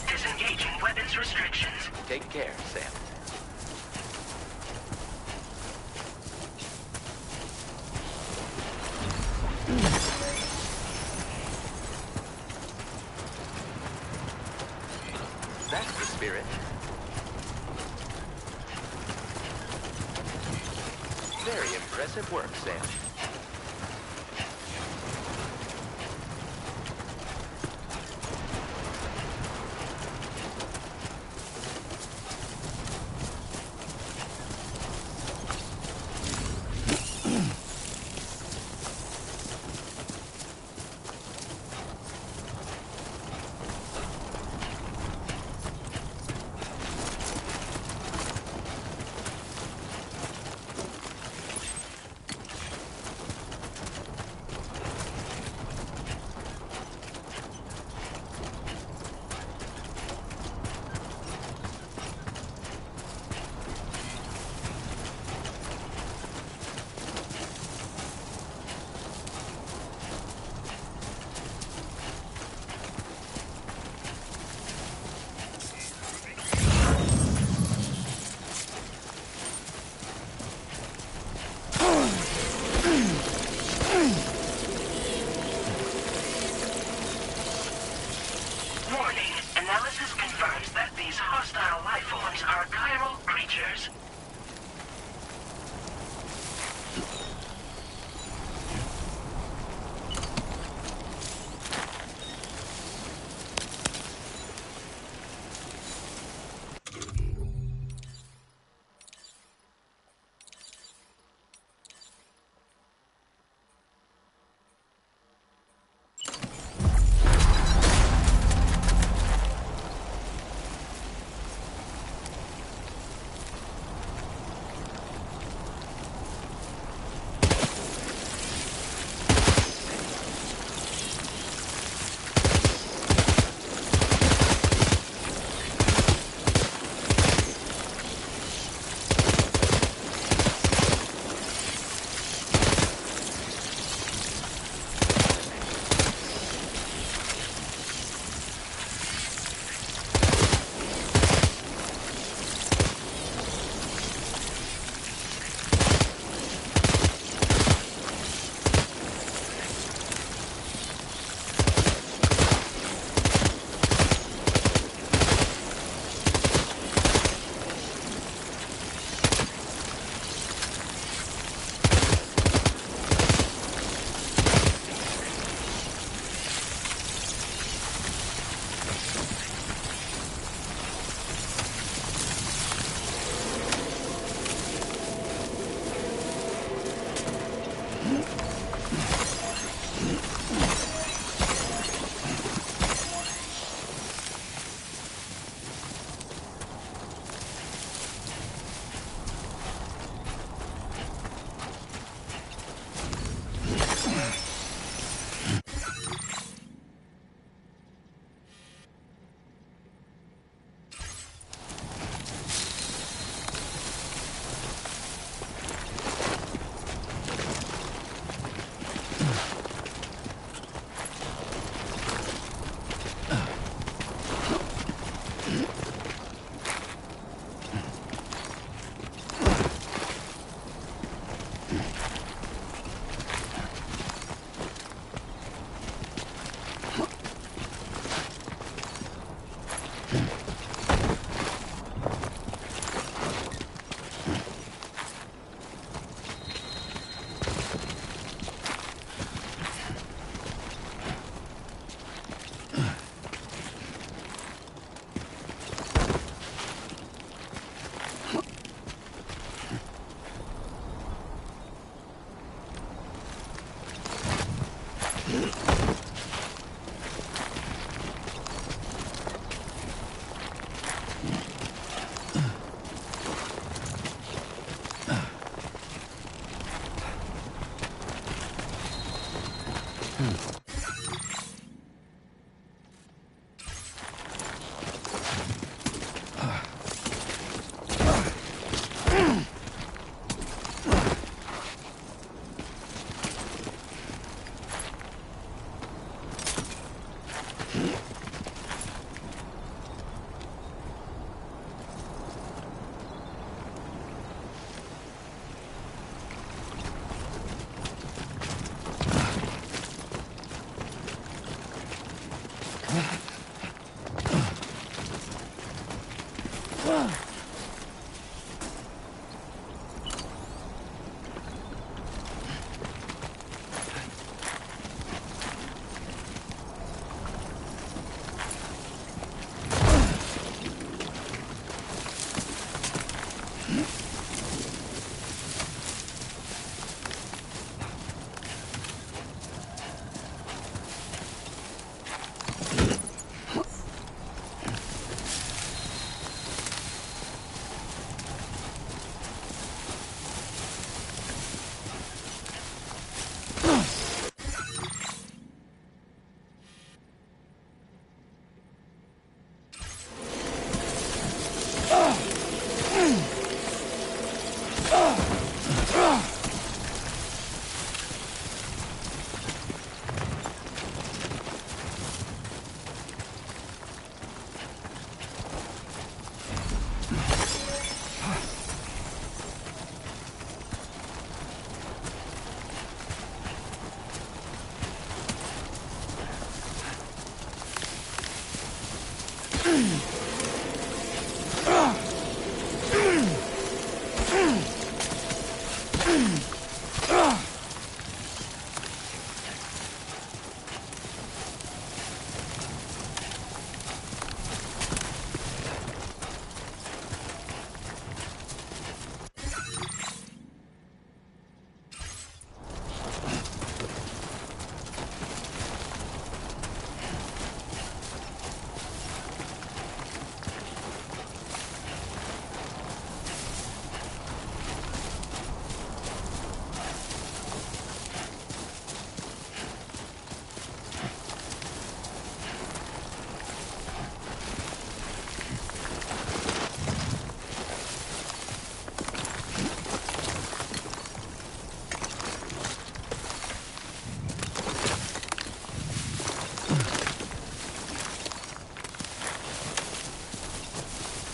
Disengaging weapons restrictions. Take care, Sam. That's the spirit. Very impressive work, Sam. Warning. Analysis confirms that these hostile life forms are chiral creatures.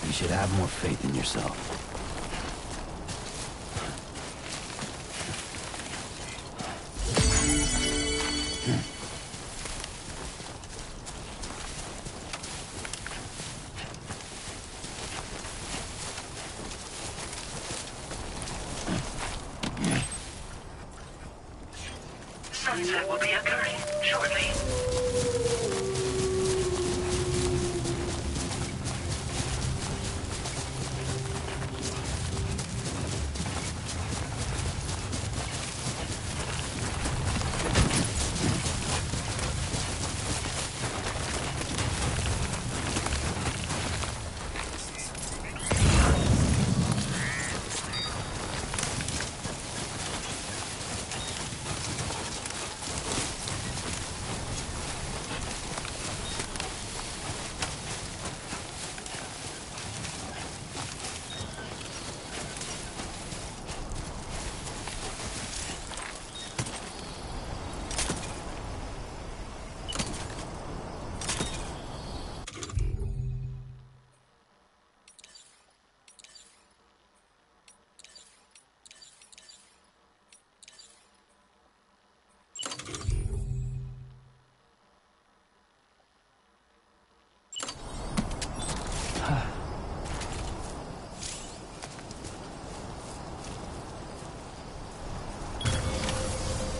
You should have more faith in yourself. Sunset will be occurring shortly.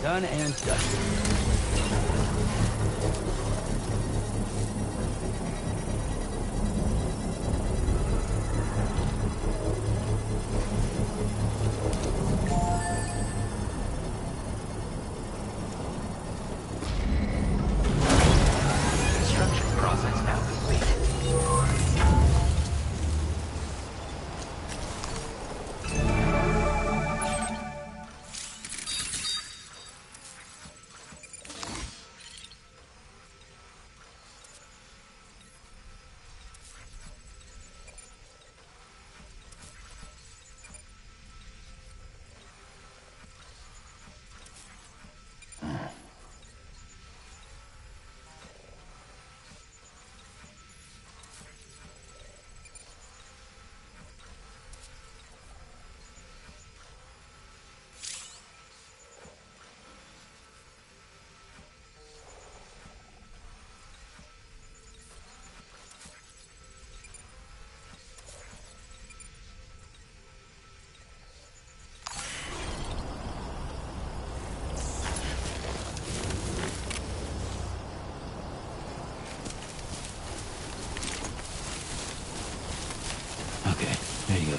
Done and dusted. Construction process now complete.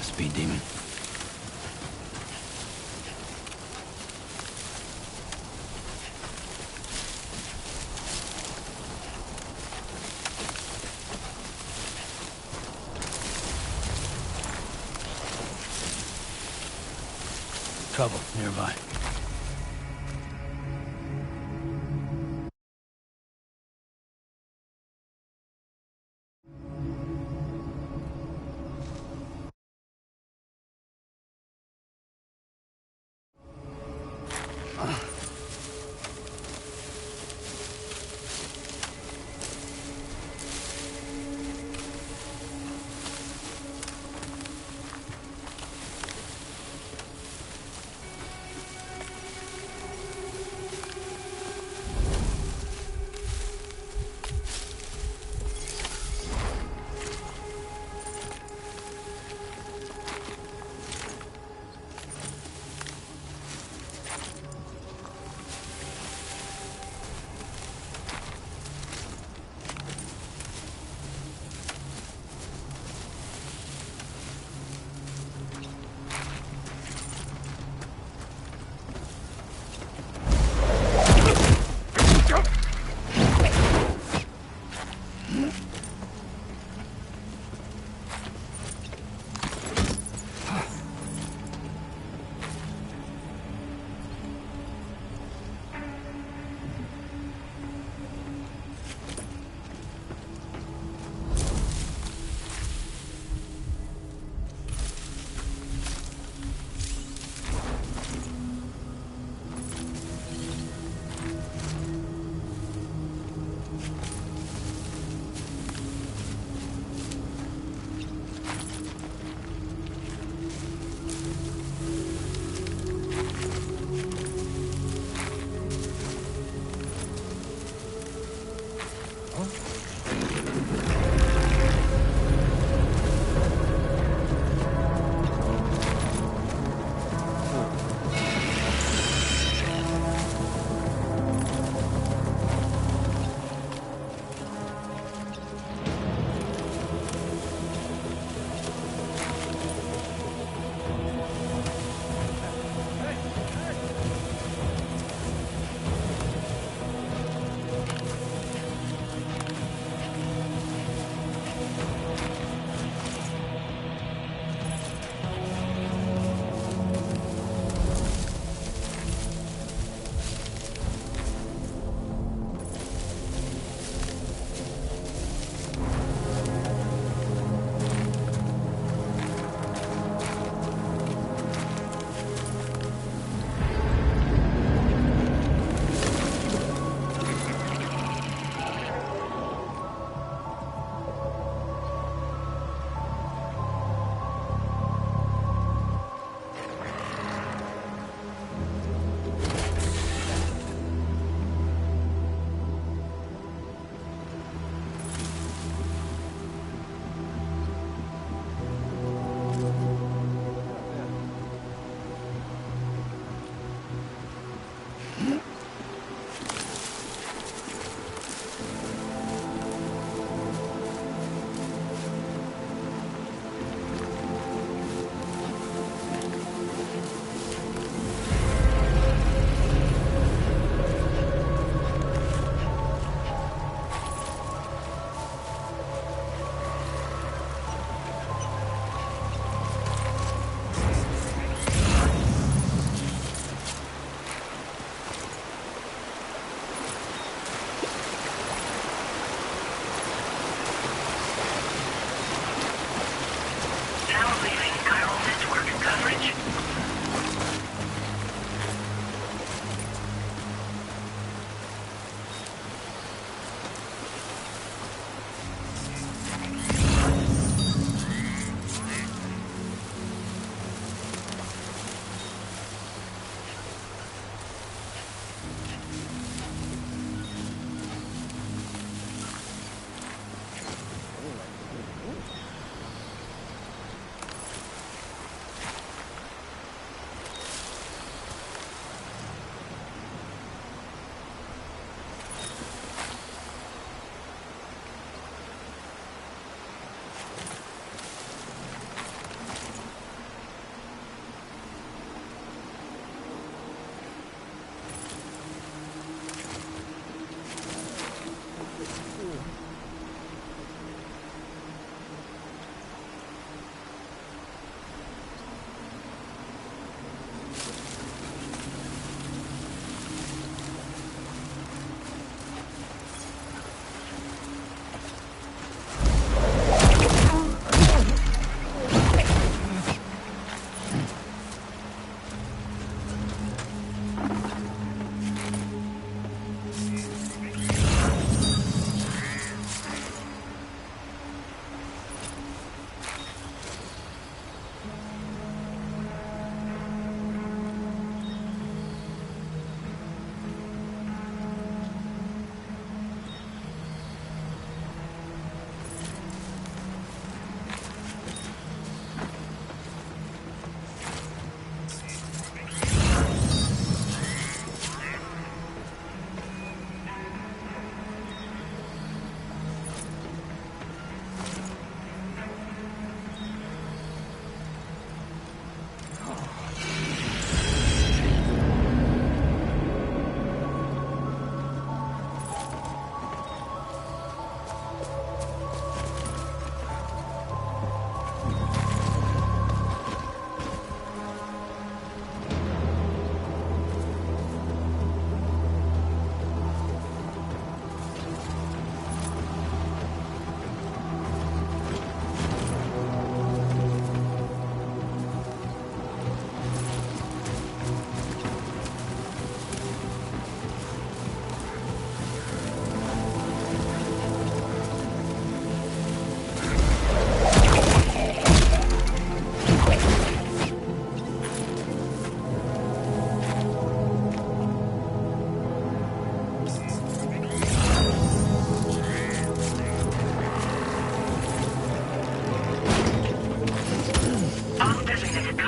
Speed demon. Trouble nearby.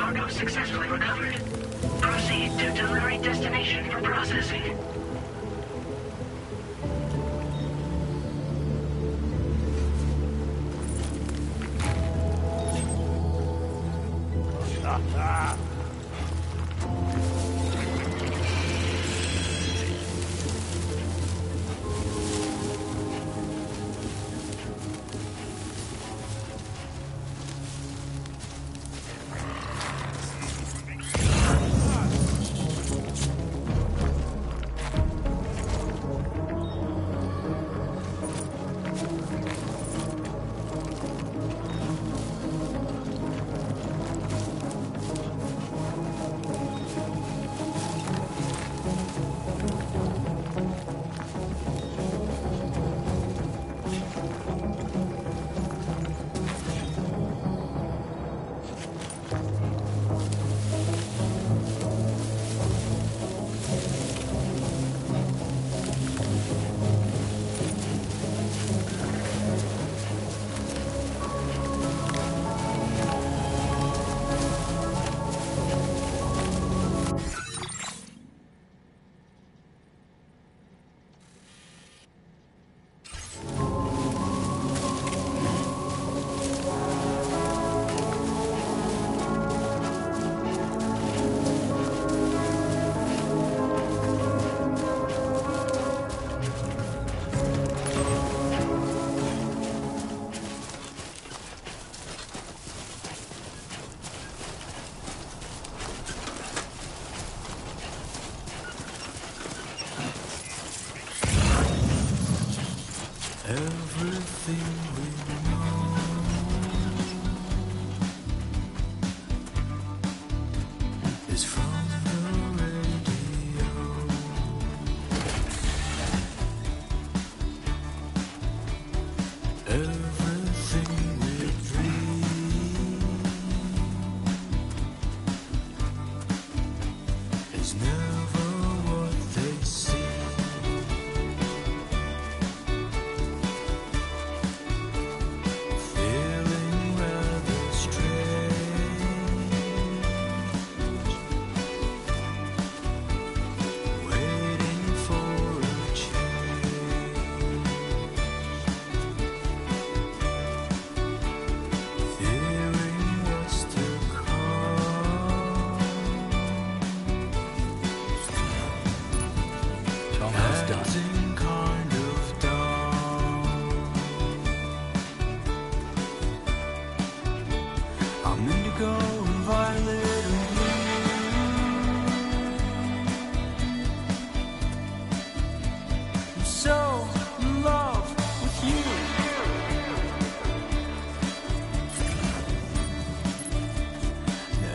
Cargo successfully recovered. Proceed to delivery destination for processing. Everything we know is from the radio. Everything we dream is never what they seem.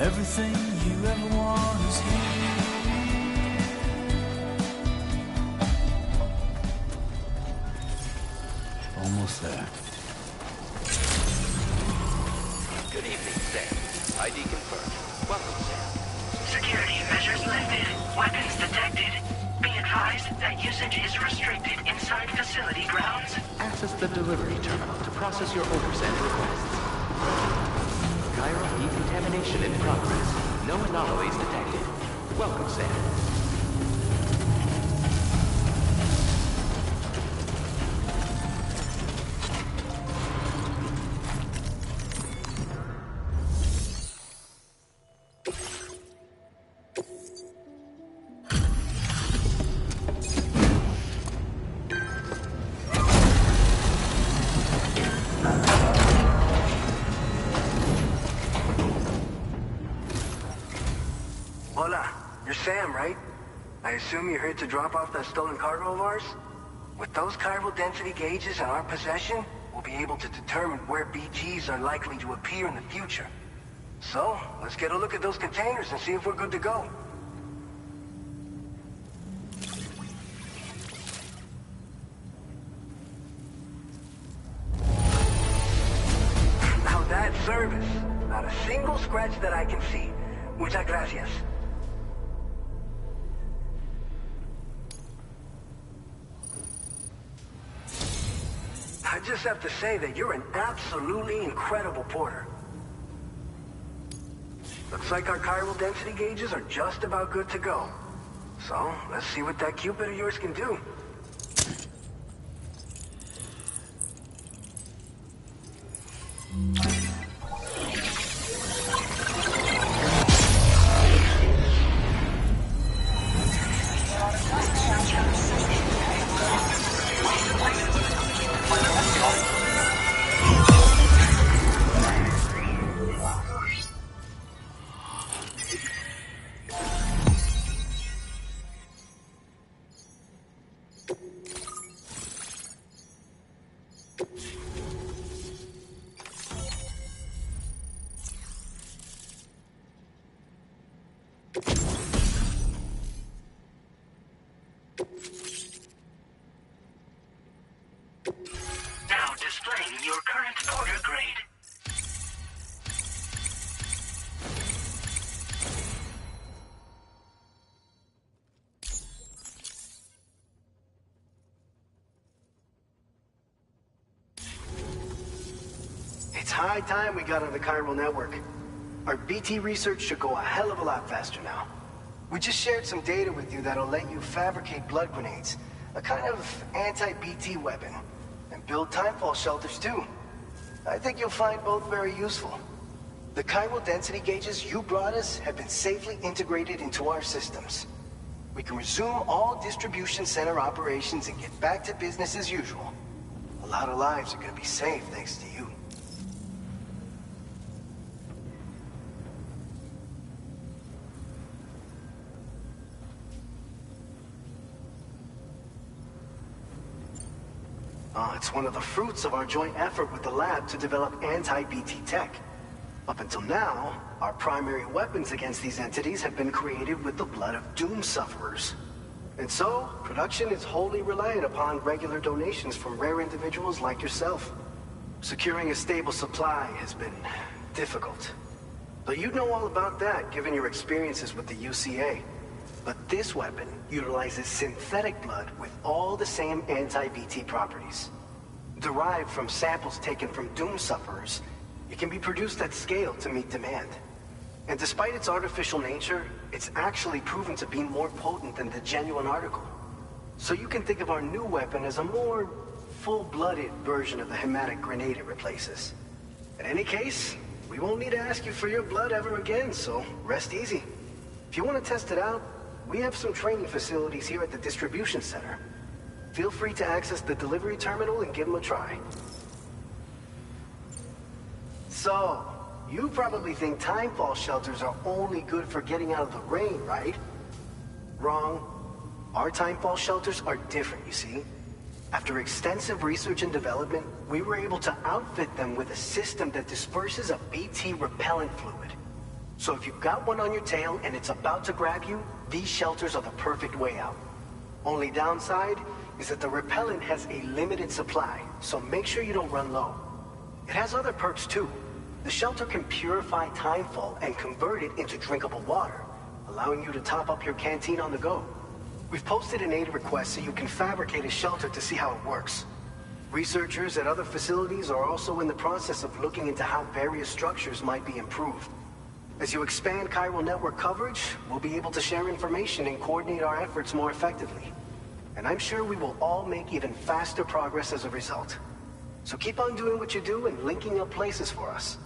Everything you ever want is here. Almost there. Good evening, Sam. ID confirmed. Welcome, Sam. Security measures lifted. Weapons detected. Be advised that usage is restricted inside facility grounds. Access the delivery terminal to process your orders and requests. Chiral decontamination in progress. No anomalies detected. Welcome, Sam. Sam, right? I assume you're here to drop off that stolen cargo of ours? With those chiral density gauges in our possession, we'll be able to determine where BGs are likely to appear in the future. So, let's get a look at those containers and see if we're good to go. Now that's service. Not a single scratch that I can see. Muchas gracias. I just have to say that you're an absolutely incredible porter. Looks like our chiral density gauges are just about good to go. So, let's see what that Cupid of yours can do. Now displaying your current order grade. It's high time we got on the chiral network. Our BT research should go a hell of a lot faster now. We just shared some data with you that'll let you fabricate blood grenades, a kind of anti-BT weapon, and build timefall shelters too. I think you'll find both very useful. The chiral density gauges you brought us have been safely integrated into our systems. We can resume all distribution center operations and get back to business as usual. A lot of lives are gonna be saved thanks to you. It's one of the fruits of our joint effort with the lab to develop anti-BT tech. Up until now, our primary weapons against these entities have been created with the blood of doom sufferers. And so, production is wholly reliant upon regular donations from rare individuals like yourself. Securing a stable supply has been difficult. But you'd know all about that, given your experiences with the UCA. But this weapon utilizes synthetic blood with all the same anti-BT properties. Derived from samples taken from doom sufferers, it can be produced at scale to meet demand. And despite its artificial nature, it's actually proven to be more potent than the genuine article. So you can think of our new weapon as a more full-blooded version of the hematic grenade it replaces. In any case, we won't need to ask you for your blood ever again, so rest easy. If you want to test it out, we have some training facilities here at the distribution center. Feel free to access the delivery terminal and give them a try. So, you probably think timefall shelters are only good for getting out of the rain, right? Wrong. Our timefall shelters are different, you see. After extensive research and development, we were able to outfit them with a system that disperses a BT repellent fluid. So if you've got one on your tail and it's about to grab you, these shelters are the perfect way out. Only downside is that the repellent has a limited supply, so make sure you don't run low. It has other perks too. The shelter can purify timefall and convert it into drinkable water, allowing you to top up your canteen on the go. We've posted an aid request so you can fabricate a shelter to see how it works. Researchers at other facilities are also in the process of looking into how various structures might be improved. As you expand chiral network coverage, we'll be able to share information and coordinate our efforts more effectively. And I'm sure we will all make even faster progress as a result. So keep on doing what you do and linking up places for us.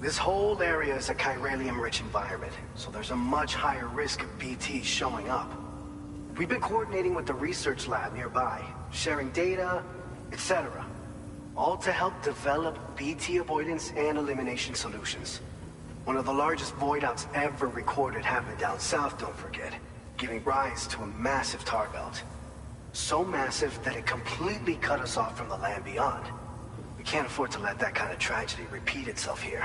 This whole area is a chiralium-rich environment, so there's a much higher risk of BTs showing up. We've been coordinating with the research lab nearby, sharing data, etc. All to help develop BT avoidance and elimination solutions. One of the largest void outs ever recorded happened down south, don't forget, giving rise to a massive tar belt. So massive that it completely cut us off from the land beyond. We can't afford to let that kind of tragedy repeat itself here.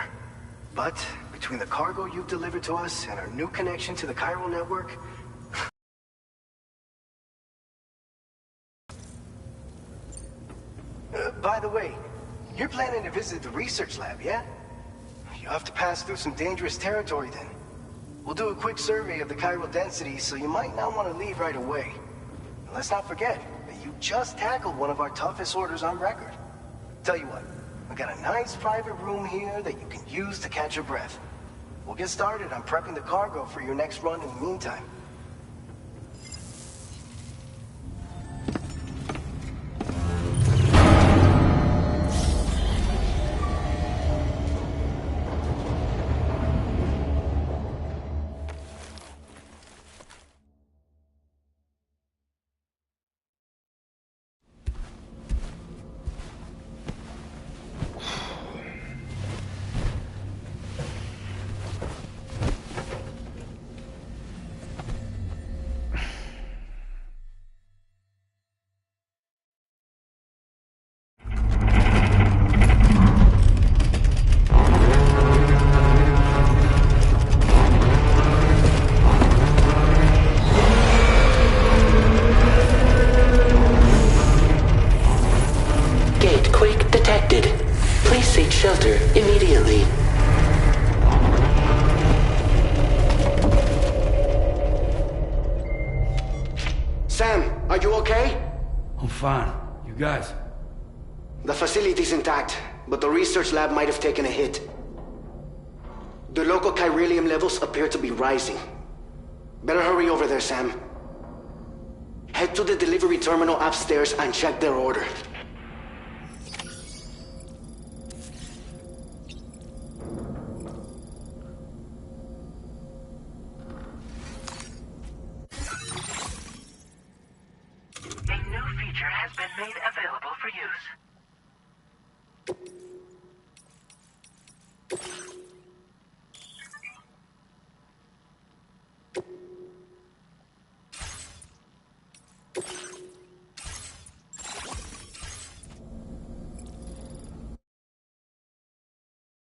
But between the cargo you've delivered to us and our new connection to the chiral network, by the way, you're planning to visit the research lab, yeah? You'll have to pass through some dangerous territory then. We'll do a quick survey of the chiral density, so you might not want to leave right away. Let's not forget that you just tackled one of our toughest orders on record. Tell you what, I got a nice private room here that you can use to catch your breath. We'll get started on prepping the cargo for your next run in the meantime. Shelter immediately. Sam, are you okay? I'm fine. You guys? The facility's intact, but the research lab might have taken a hit. The local chiralium levels appear to be rising. Better hurry over there, Sam. Head to the delivery terminal upstairs and check their order.